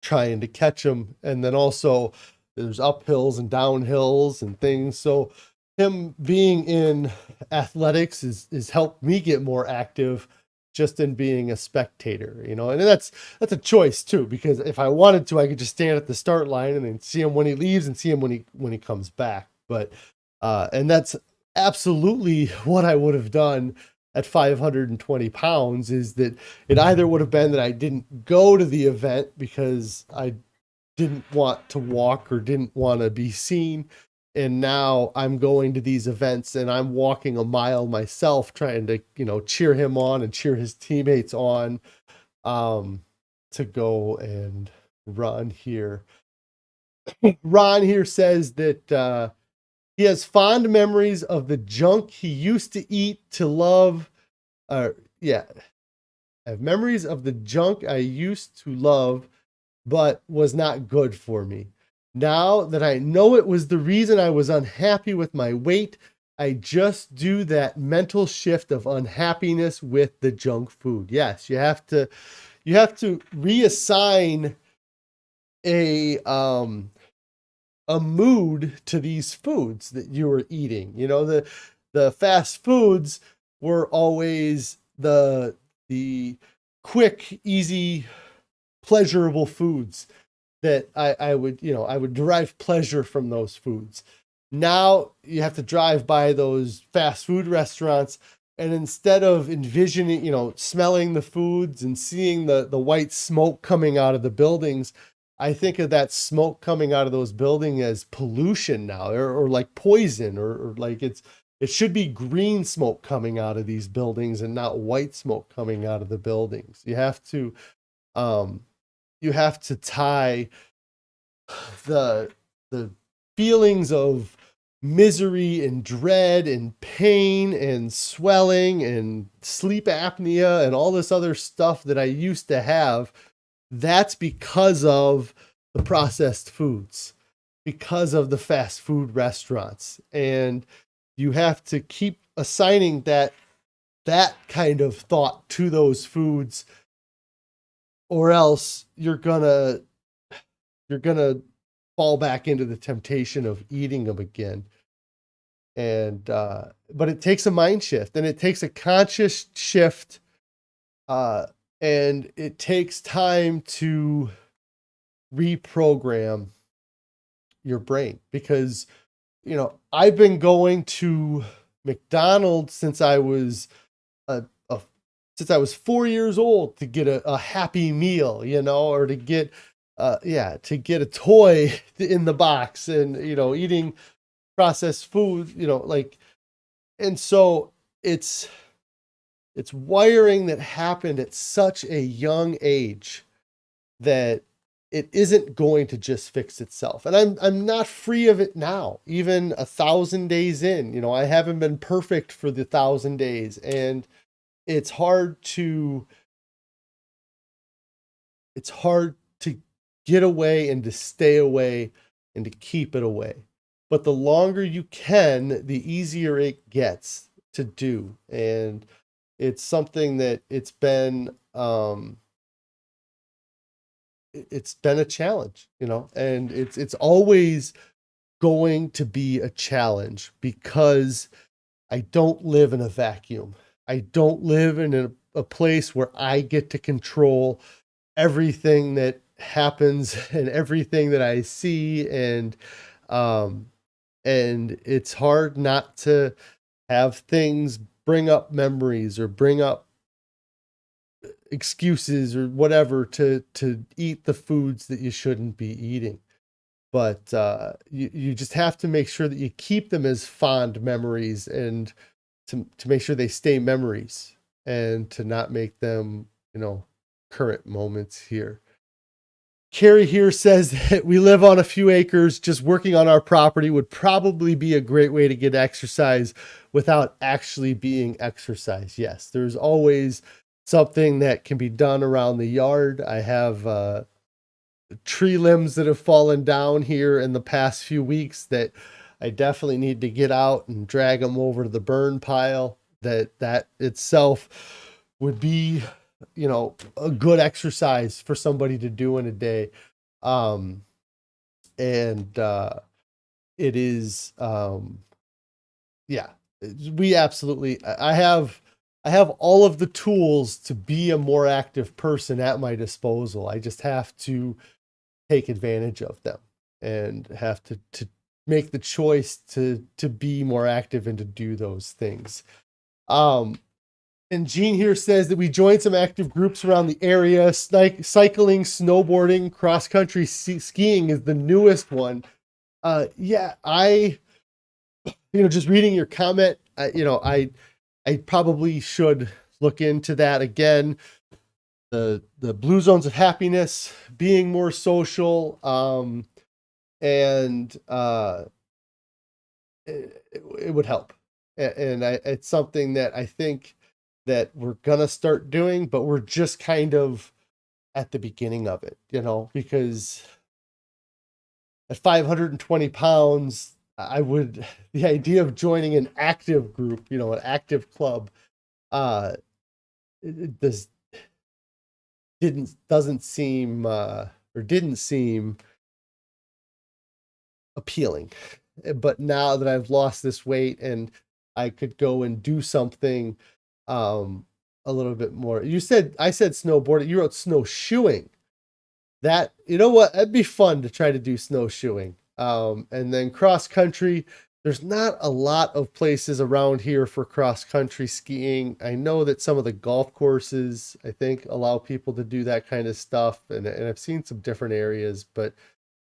trying to catch him. And then also there's uphills and downhills and things. So him being in athletics is helped me get more active just in being a spectator, and that's a choice too, because if I wanted to, I could just stand at the start line and then see him when he leaves and see him when he comes back. But and that's absolutely what I would have done at 520 pounds, is that it either would have been that I didn't go to the event because I didn't want to walk or didn't want to be seen. And now I'm going to these events and I'm walking a mile myself, trying to, cheer him on and cheer his teammates on, to go and run here. Ron here says that, he has fond memories of the junk he used to eat to love. I have memories of the junk I used to love, but was not good for me. Now that I know it was the reason I was unhappy with my weight, I just do that mental shift of unhappiness with the junk food. Yes, you have to reassign a mood to these foods that you were eating. The fast foods were always the quick, easy, pleasurable foods that I would derive pleasure from those foods. Now you have to drive by those fast food restaurants, and instead of envisioning, smelling the foods and seeing the white smoke coming out of the buildings, I think of that smoke coming out of those buildings as pollution now, or like poison, or like it should be green smoke coming out of these buildings and not white smoke coming out of the buildings. You have to tie the feelings of misery and dread and pain and swelling and sleep apnea and all this other stuff that I used to have. That's because of the processed foods, because of the fast food restaurants. And you have to keep assigning that kind of thought to those foods, or else you're gonna fall back into the temptation of eating them again. And but it takes a mind shift, and it takes a conscious shift, and it takes time to reprogram your brain, because I've been going to McDonald's since I was since I was 4 years old to get a Happy Meal, or to get a toy in the box, and eating processed food, and so it's wiring that happened at such a young age that it isn't going to just fix itself. And I'm not free of it now, even 1,000 days in. I haven't been perfect for the 1,000 days, and it's hard to get away and to stay away and to keep it away. But the longer you can, the easier it gets to do. And it's something that it's been a challenge, and it's always going to be a challenge, because I don't live in a vacuum. I don't live in a place where I get to control everything that happens and everything that I see. And it's hard not to have things bring up memories or bring up excuses or whatever to eat the foods that you shouldn't be eating. But you just have to make sure that you keep them as fond memories, and to make sure they stay memories, and to not make them, current moments here. Carrie here says that we live on a few acres. Just working on our property would probably be a great way to get exercise without actually being exercise. Yes, there's always something that can be done around the yard. I have tree limbs that have fallen down here in the past few weeks that I definitely need to get out and drag them over to the burn pile. That itself would be, a good exercise for somebody to do in a day. It is, we absolutely, I have all of the tools to be a more active person at my disposal. I just have to take advantage of them, and have to make the choice to be more active and to do those things. And Gene here says that we joined some active groups around the area. Cycling, snowboarding, cross-country skiing is the newest one. Just reading your comment, I probably should look into that again. The blue zones of happiness, being more social, and it would help. And it's something that I think that we're gonna start doing, but we're just kind of at the beginning of it, because at 520 pounds, the idea of joining an active group, an active club, didn't seem appealing. But now that I've lost this weight and I could go and do something a little bit more. I said snowboarding, you wrote snowshoeing. That, that'd be fun to try to do snowshoeing. And then cross country, there's not a lot of places around here for cross country skiing. I know that some of the golf courses, I think, allow people to do that kind of stuff, and I've seen some different areas, but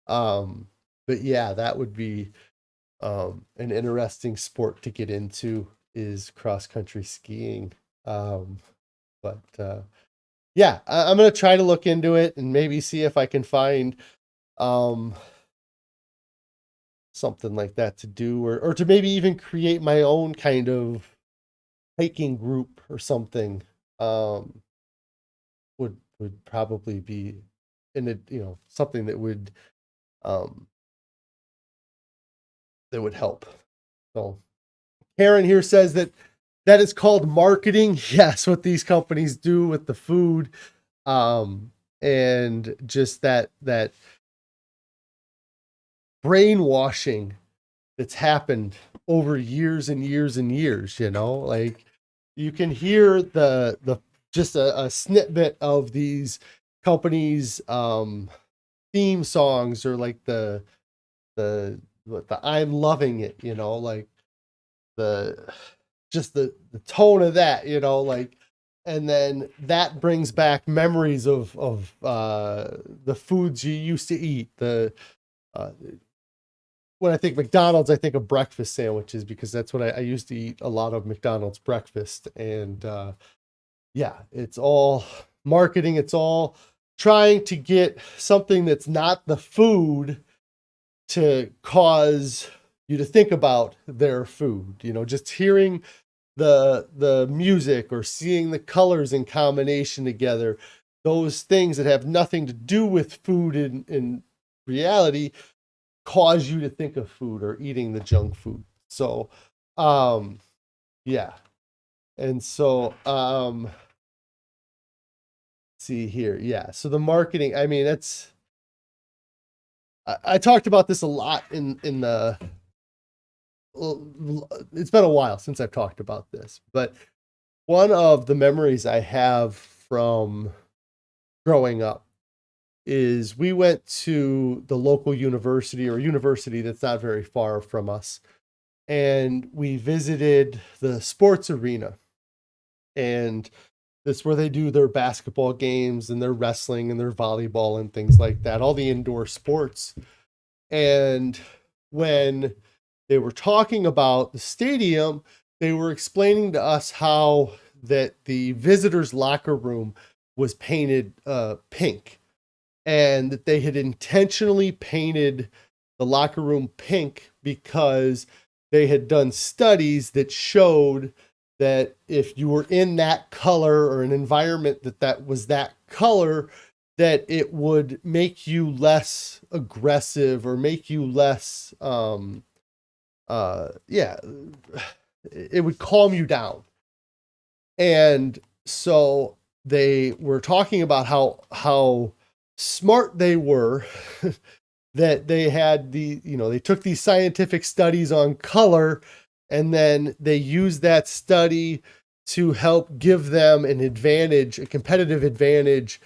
yeah, that would be an interesting sport to get into, is cross country skiing. I'm going to try to look into it and maybe see if I can find something like that to do, or to maybe even create my own kind of hiking group or something. Would probably be something that would help. So Karen here says that is called marketing. Yes, what these companies do with the food, and just that brainwashing that's happened over years and years and years, you know, like you can hear the just a snippet of these companies theme songs, or like the I'm loving it, you know, like the just the tone of that, you know, like, and then that brings back memories of the foods you used to eat. The uh, when I think McDonald's, I think of breakfast sandwiches, because that's what I used to eat a lot of McDonald's breakfast. And yeah, it's all marketing. It's all trying to get something that's not the food to cause you to think about their food. You know, just hearing the music or seeing the colors in combination together, those things that have nothing to do with food in reality cause you to think of food or eating the junk food. So yeah. And so see here. Yeah. So the marketing, I mean, I talked about this a lot in the, it's been a while since I've talked about this, but one of the memories I have from growing up is we went to the local university, or university that's not very far from us, and we visited the sports arena. And that's where they do their basketball games and their wrestling and their volleyball and things like that, all the indoor sports. And when they were talking about the stadium, they were explaining to us how that the visitors' locker room was painted pink, and that they had intentionally painted the locker room pink because they had done studies that showed that if you were in that color, or an environment that was that color, that it would make you less aggressive, or make you less yeah, it would calm you down. And so they were talking about how smart they were that they had they took these scientific studies on color, and then they used that study to help give them an advantage, a competitive advantage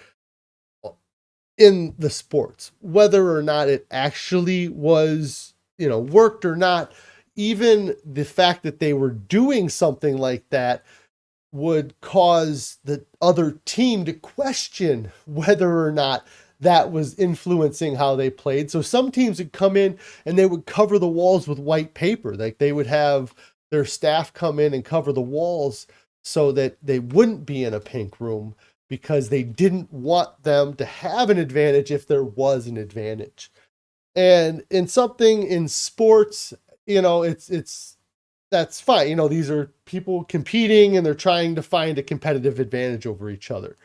in the sports, whether or not it actually was, worked or not. Even the fact that they were doing something like that would cause the other team to question whether or not that was influencing how they played. So some teams would come in and they would cover the walls with white paper. Like they would have their staff come in and cover the walls so that they wouldn't be in a pink room, because they didn't want them to have an advantage if there was an advantage. And in something in sports, it's that's fine. These are people competing and they're trying to find a competitive advantage over each other.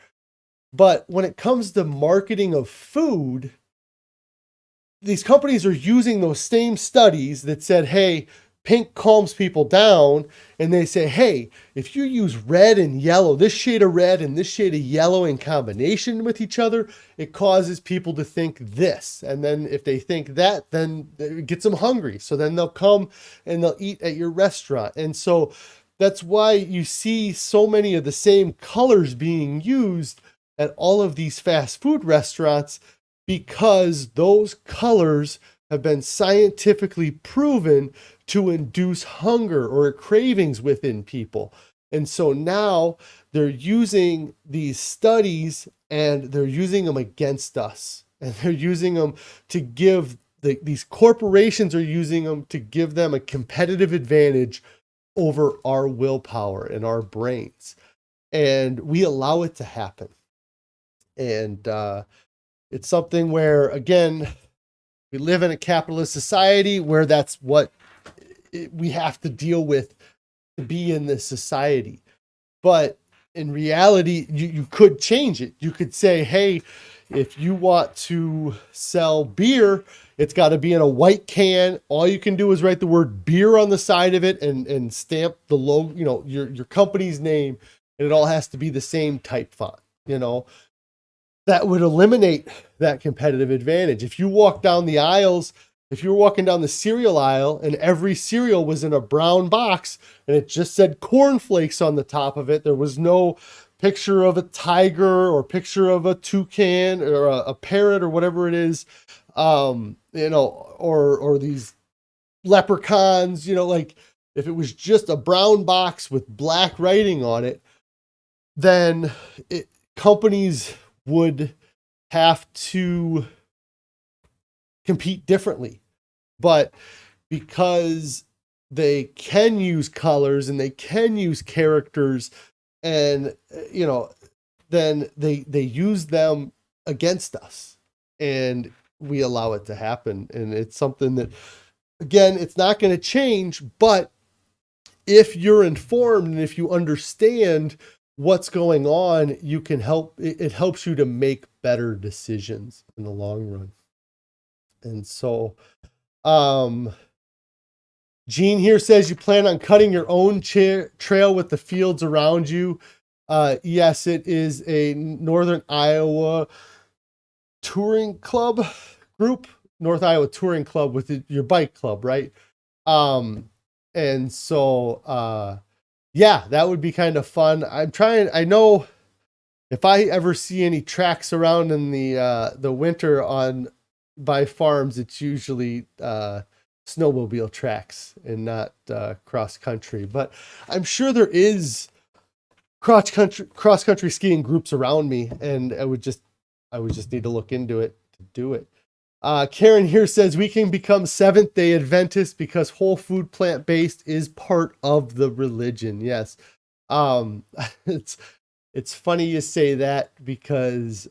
But when it comes to marketing of food, these companies are using those same studies that said, hey, pink calms people down. And they say, hey, if you use red and yellow, this shade of red and this shade of yellow in combination with each other, it causes people to think this. And then if they think that, then it gets them hungry. So then they'll come and they'll eat at your restaurant. And so that's why you see so many of the same colors being used at all of these fast food restaurants, because those colors have been scientifically proven to induce hunger or cravings within people. And so now they're using these studies and they're using them against us. And they're using them to give these corporations are using them to give them a competitive advantage over our willpower and our brains. And we allow it to happen. And it's something where, again, we live in a capitalist society where that's what we have to deal with to be in this society. But in reality, you could change it. You could say, hey, if you want to sell beer, it's got to be in a white can. All you can do is write the word beer on the side of it and stamp the logo, your company's name, and it all has to be the same type font, That would eliminate that competitive advantage. If you walk down the aisles if you were walking down the cereal aisle and every cereal was in a brown box and it just said cornflakes on the top of it, there was no picture of a tiger or picture of a toucan or a parrot or whatever it is, or these leprechauns, like if it was just a brown box with black writing on it, then companies would have to compete differently. But because they can use colors and they can use characters, and then they use them against us, and we allow it to happen. And it's something that, again, it's not going to change, but if you're informed and if you understand what's going on, you can help. It helps you to make better decisions in the long run. And so, Gene here says you plan on cutting your own trail with the fields around you. Yes, it is a Northern Iowa touring club group, North Iowa Touring Club with your bike club, right? And so, yeah, that would be kind of fun. I know if I ever see any tracks around in the winter by farms, it's usually snowmobile tracks and not cross country. But I'm sure there is cross country skiing groups around me, and I would just need to look into it to do it. Karen here says we can become Seventh-day Adventists because whole food plant-based is part of the religion. Yes. It's funny you say that because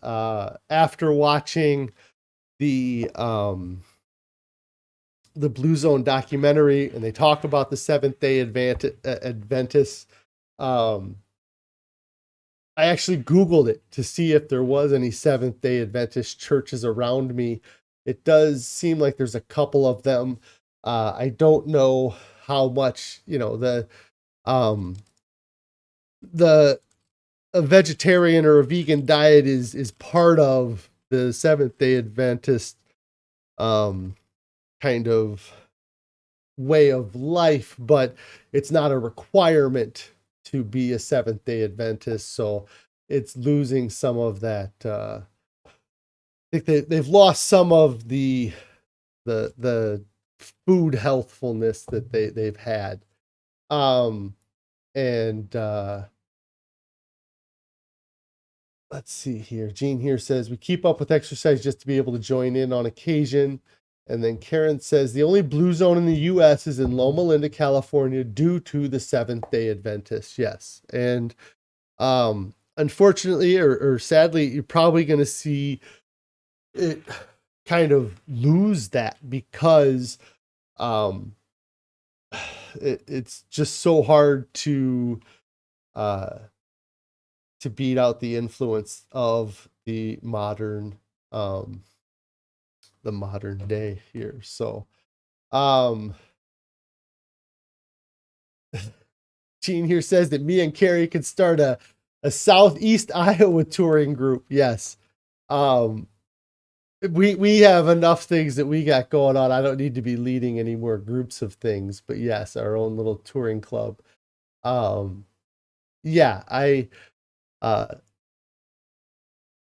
after watching the Blue Zone documentary, and they talk about the Seventh-day Adventists, I actually Googled it to see if there was any Seventh-day Adventist churches around me. It does seem like there's a couple of them. I don't know how much, a vegetarian or a vegan diet is part of the Seventh-day Adventist kind of way of life, but it's not a requirement to be a Seventh-day Adventist. So it's losing some of that. I think they've lost some of the food healthfulness that they've had. Let's see here. Gene here says we keep up with exercise just to be able to join in on occasion. And then Karen says the only blue zone in the U.S. is in Loma Linda, California, due to the Seventh-day Adventists. Yes, and unfortunately or sadly, you're probably going to see it kind of lose that because it's just so hard to beat out the influence of the modern day here. So Gene here says that me and Carrie could start a Southeast Iowa touring group. Yes. We have enough things that we got going on. I don't need to be leading any more groups of things, but yes, our own little touring club. Yeah,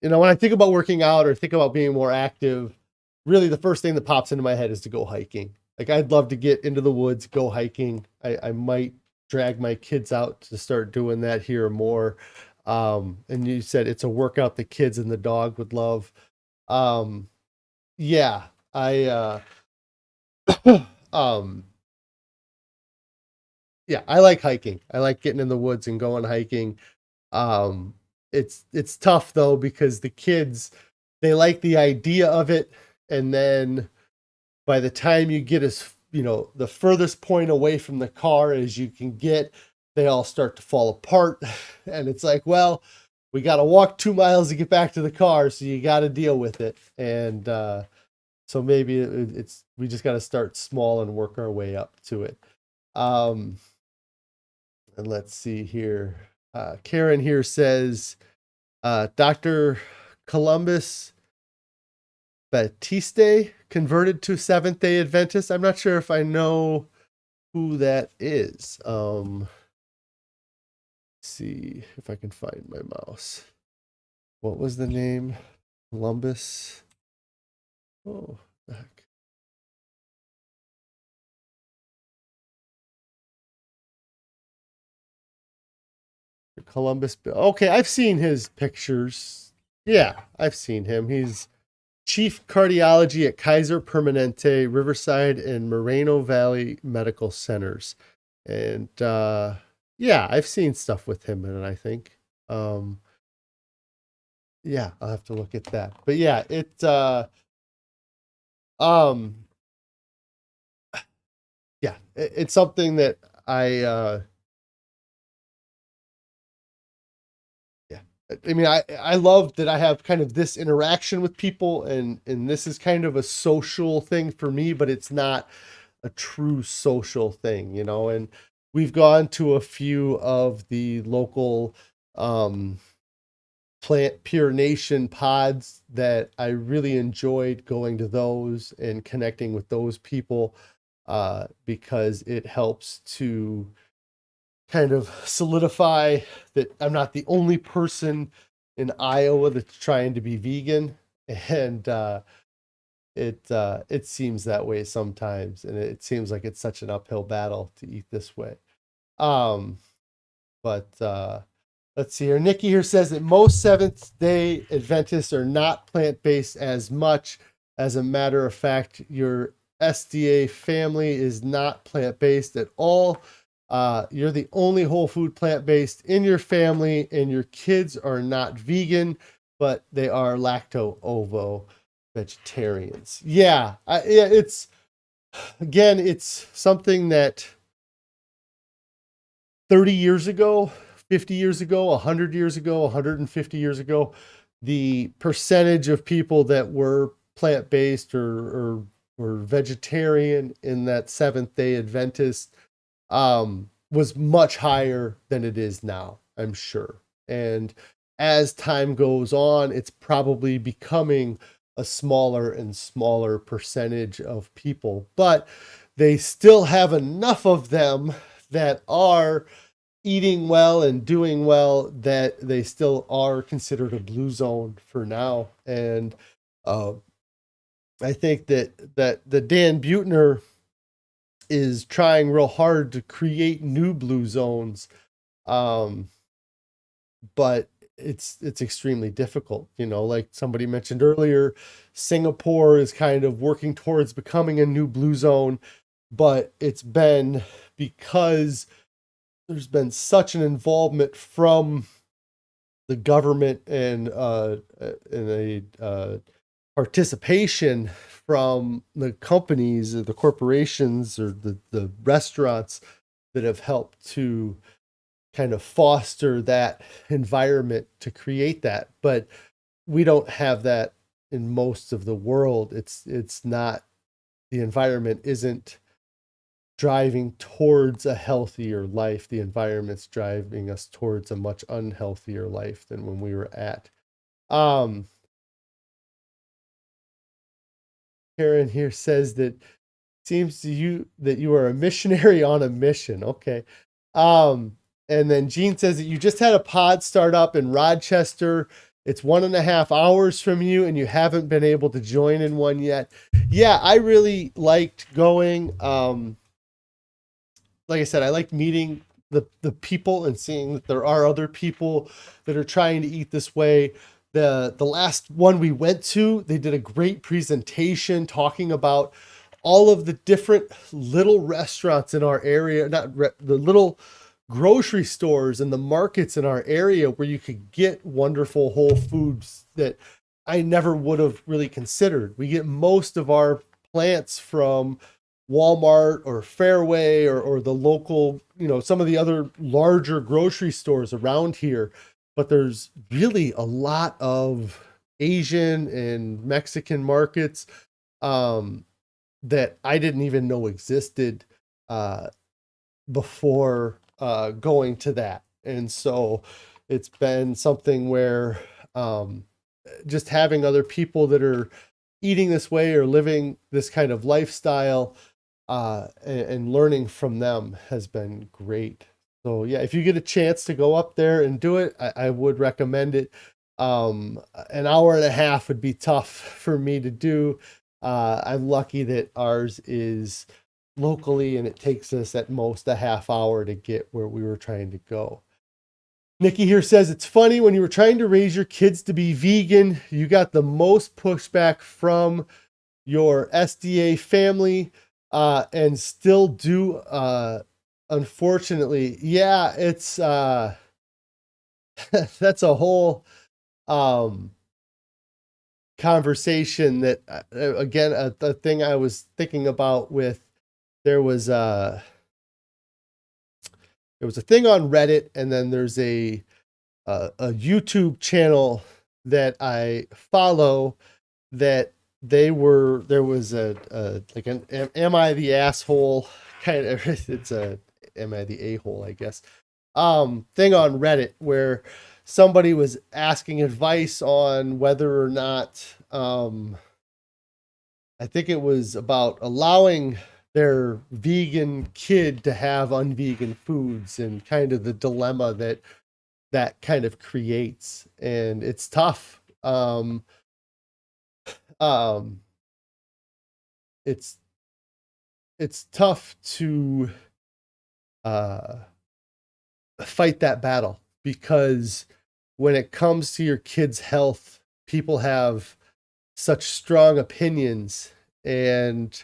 when I think about working out or think about being more active, really the first thing that pops into my head is to go hiking. Like I'd love to get into the woods, go hiking. I might drag my kids out to start doing that here more. And you said it's a workout the kids and the dog would love. Yeah, I yeah, I like hiking. I like getting in the woods and going hiking. It's tough though because the kids, they like the idea of it, and then by the time you get the furthest point away from the car as you can get, they all start to fall apart. And it's like, well, we got to walk 2 miles to get back to the car, so you got to deal with it. And so maybe we just got to start small and work our way up to it. And let's see here. Karen here says, Dr. Columbus Batiste converted to Seventh-day Adventist. I'm not sure if I know who that is. See if I can find my mouse. What was the name? Columbus. Oh, the heck. Columbus. Okay, I've seen his pictures. Yeah, I've seen him. He's chief cardiology at Kaiser Permanente, Riverside, and Moreno Valley Medical Centers. And yeah, I've seen stuff with him in it, I think. Yeah, I'll have to look at that. But yeah, yeah, it's something that yeah. I mean, I love that I have kind of this interaction with people, and this is kind of a social thing for me, but it's not a true social thing, you know. And we've gone to a few of the local Plant Pure Nation pods that I really enjoyed going to those and connecting with those people because it helps to kind of solidify that I'm not the only person in Iowa that's trying to be vegan. And it seems that way sometimes, and it seems like it's such an uphill battle to eat this way. But let's see here. Nikki here says that most Seventh-day Adventists are not plant-based as much. As a matter of fact, your SDA family is not plant-based at all. You're the only whole food plant-based in your family, and your kids are not vegan, but they are lacto-ovo vegetarians. Yeah, yeah, it's something that 30 years ago, 50 years ago, 100 years ago, 150 years ago, the percentage of people that were plant-based or were vegetarian in that Seventh-day Adventist was much higher than it is now, I'm sure. And as time goes on, it's probably becoming a smaller and smaller percentage of people, but they still have enough of them that are eating well and doing well that they still are considered a blue zone for now. And I think that the Dan Buettner is trying real hard to create new blue zones, but it's extremely difficult. You know, like somebody mentioned earlier, Singapore is kind of working towards becoming a new blue zone, but it's been because there's been such an involvement from the government and a participation from the companies or the corporations or the restaurants that have helped to kind of foster that environment to create that. But we don't have that in most of the world. It's not, the environment isn't driving towards a healthier life. The environment's driving us towards a much unhealthier life than when we were at. Karen here says that seems to you that you are a missionary on a mission. Okay. And then Jean says that you just had a pod start up in Rochester. It's 1.5 hours from you, and you haven't been able to join in one yet. Yeah, I really liked going. Like I said, I like meeting the people and seeing that there are other people that are trying to eat this way. The last one we went to, they did a great presentation talking about all of the different little restaurants in our area, the little grocery stores and the markets in our area where you could get wonderful whole foods that I never would have really considered. We get most of our plants from Walmart or Fairway or the local, you know, some of the other larger grocery stores around here. But there's really a lot of Asian and Mexican markets that I didn't even know existed before going to that. And so it's been something where just having other people that are eating this way or living this kind of lifestyle, and learning from them has been great. So yeah, if you get a chance to go up there and do it, I would recommend it. An hour and a half would be tough for me to do. I'm lucky that ours is locally and it takes us at most a half hour to get where we were trying to go. Nikki here says, it's funny when you were trying to raise your kids to be vegan, you got the most pushback from your SDA family, and still do, unfortunately. Yeah, it's, that's a whole, conversation that, again, a thing I was thinking about with, there was a thing on Reddit, and then there's a YouTube channel that I follow that there was a like an am I the asshole kind of, it's a am I the a-hole, I guess, thing on Reddit where somebody was asking advice on whether or not, I think it was about allowing their vegan kid to have unvegan foods and kind of the dilemma that kind of creates. And it's tough. It's tough to fight that battle, because when it comes to your kid's health, people have such strong opinions, and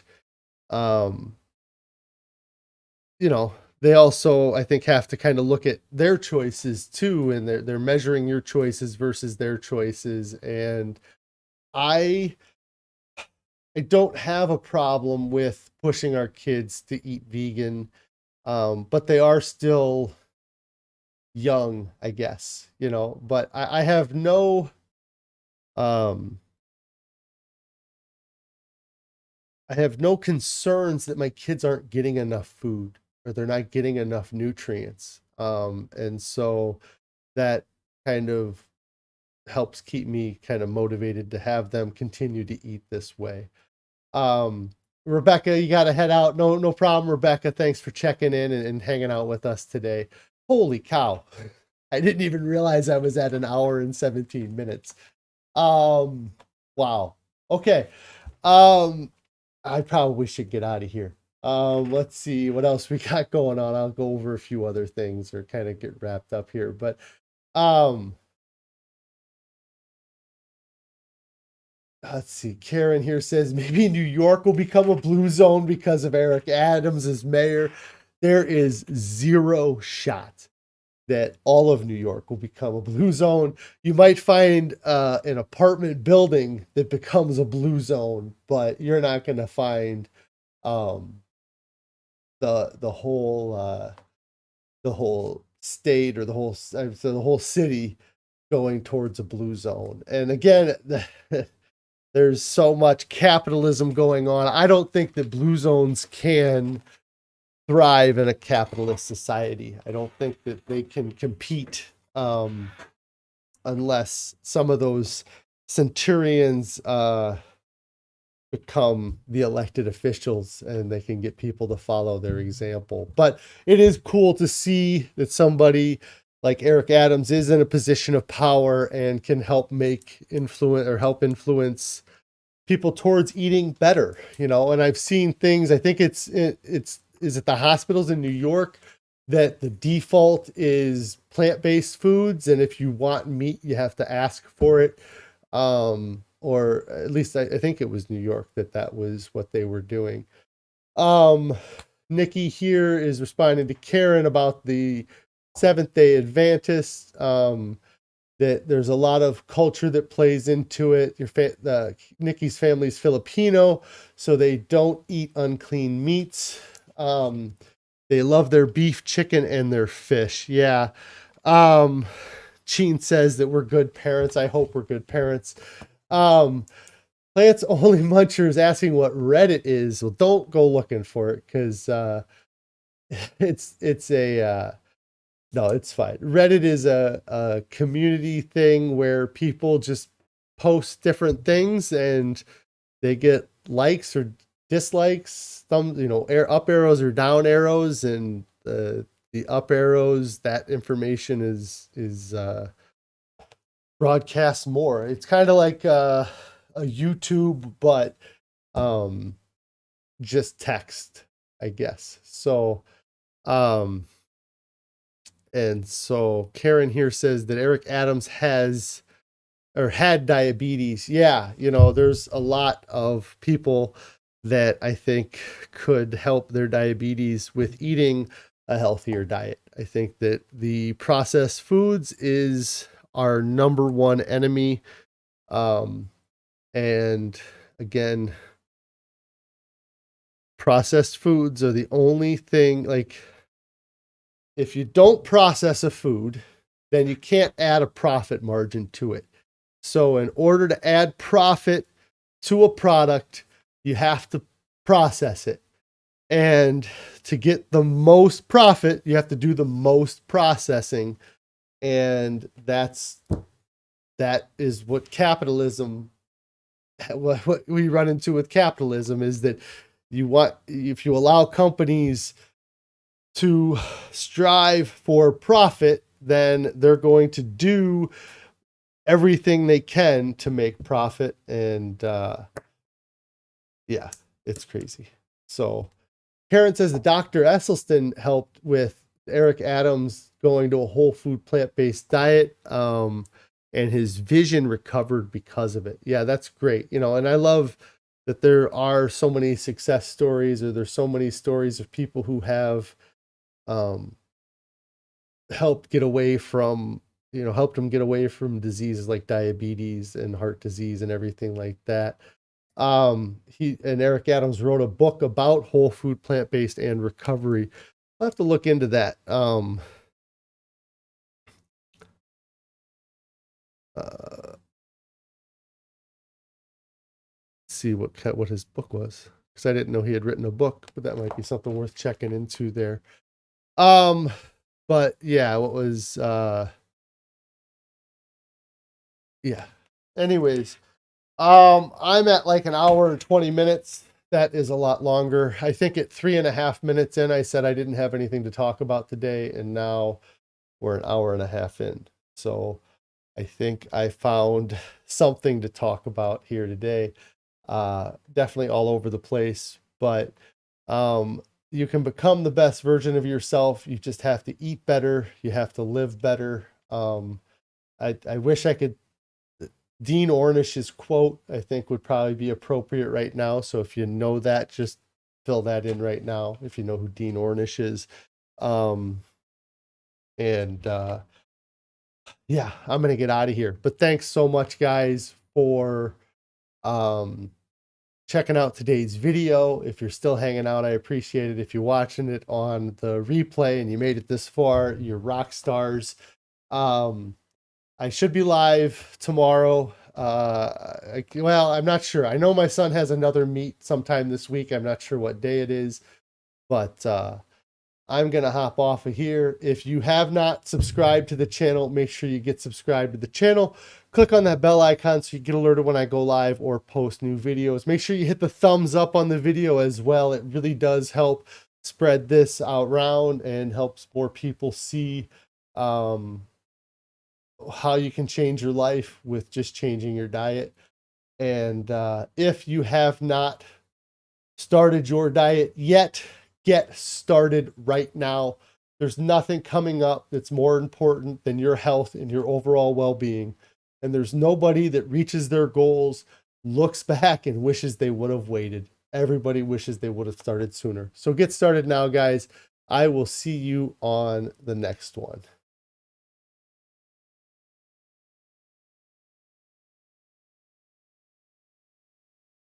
they also, I think, have to kind of look at their choices too, and they're measuring your choices versus their choices. And I don't have a problem with pushing our kids to eat vegan, but they are still young, I guess, but I have no, concerns that my kids aren't getting enough food or they're not getting enough nutrients. And so that kind of helps keep me kind of motivated to have them continue to eat this way. Rebecca, you got to head out. No problem, Rebecca. Thanks for checking in and hanging out with us today. Holy cow. I didn't even realize I was at an hour and 17 minutes. Wow. Okay. I probably should get out of here. Let's see what else we got going on. I'll go over a few other things or kind of get wrapped up here, but, let's see. Karen here says maybe New York will become a blue zone because of Eric Adams as mayor. There is zero shot that all of New York will become a blue zone. You might find an apartment building that becomes a blue zone, but you're not going to find the whole state or the whole city going towards a blue zone. And again, there's so much capitalism going on. I don't think that blue zones can thrive in a capitalist society. I don't think that they can compete, unless some of those centurions become the elected officials and they can get people to follow their example. But it is cool to see that somebody like Eric Adams is in a position of power and can help influence people towards eating better, and I've seen things. I think is it the hospitals in New York that the default is plant-based foods, and if you want meat, you have to ask for it. Or at least I think it was New York that was what they were doing. Nikki here is responding to Karen about the Seventh-day Adventists. That there's a lot of culture that plays into it. Nikki's family's Filipino, so they don't eat unclean meats. They love their beef, chicken, and their fish. Yeah. Sheen says that we're good parents. I hope we're good parents. Plants Only Muncher is asking what Reddit is. Well, don't go looking for it, because no, it's fine. Reddit is a community thing where people just post different things, and they get likes or dislikes, some, up arrows or down arrows, and the up arrows, that information is broadcast more. It's kind of like a YouTube, but just text, I guess. So, and so Karen here says that Eric Adams has or had diabetes. Yeah, there's a lot of people that I think could help their diabetes with eating a healthier diet. I think that the processed foods is our number one enemy. And again, processed foods are the only thing, like, if you don't process a food, then you can't add a profit margin to it. So in order to add profit to a product, you have to process it. And to get the most profit, you have to do the most processing. And that is what capitalism, what we run into with capitalism, is that if you allow companies to strive for profit, then they're going to do everything they can to make profit. And yeah, it's crazy. So Karen says that Dr. Esselstyn helped with Eric Adams going to a whole food plant-based diet, and his vision recovered because of it. Yeah, that's great. And I love that there are so many success stories, or there's so many stories of people who have helped him get away from diseases like diabetes and heart disease and everything like that. Eric Adams wrote a book about whole food, plant-based, and recovery. I'll have to look into that. See what his book was, because I didn't know he had written a book, but that might be something worth checking into there. But yeah, what was yeah. Anyways, I'm at like an hour and 20 minutes. That is a lot longer. I think at 3.5 minutes in, I said I didn't have anything to talk about today, and now we're an hour and a half in. So I think I found something to talk about here today. Definitely all over the place, but you can become the best version of yourself. You just have to eat better. You have to live better. I wish I could. Dean Ornish's quote, I think, would probably be appropriate right now. So if you know that, just fill that in right now, if you know who Dean Ornish is. Yeah, I'm going to get out of here. But thanks so much, guys, for checking out today's video. If you're still hanging out, I appreciate it. If you're watching it on the replay and you made it this far, you're rock stars. I should be live tomorrow. Well, I'm not sure. I know my son has another meet sometime this week. I'm not sure what day it is, but I'm going to hop off of here. If you have not subscribed to the channel, make sure you get subscribed to the channel. Click on that bell icon so you get alerted when I go live or post new videos. Make sure you hit the thumbs up on the video as well. It really does help spread this out around and helps more people see how you can change your life with just changing your diet. And if you have not started your diet yet, get started right now. There's nothing coming up that's more important than your health and your overall well-being. And there's nobody that reaches their goals, looks back, and wishes they would have waited. Everybody wishes they would have started sooner. So get started now, guys. I will see you on the next one.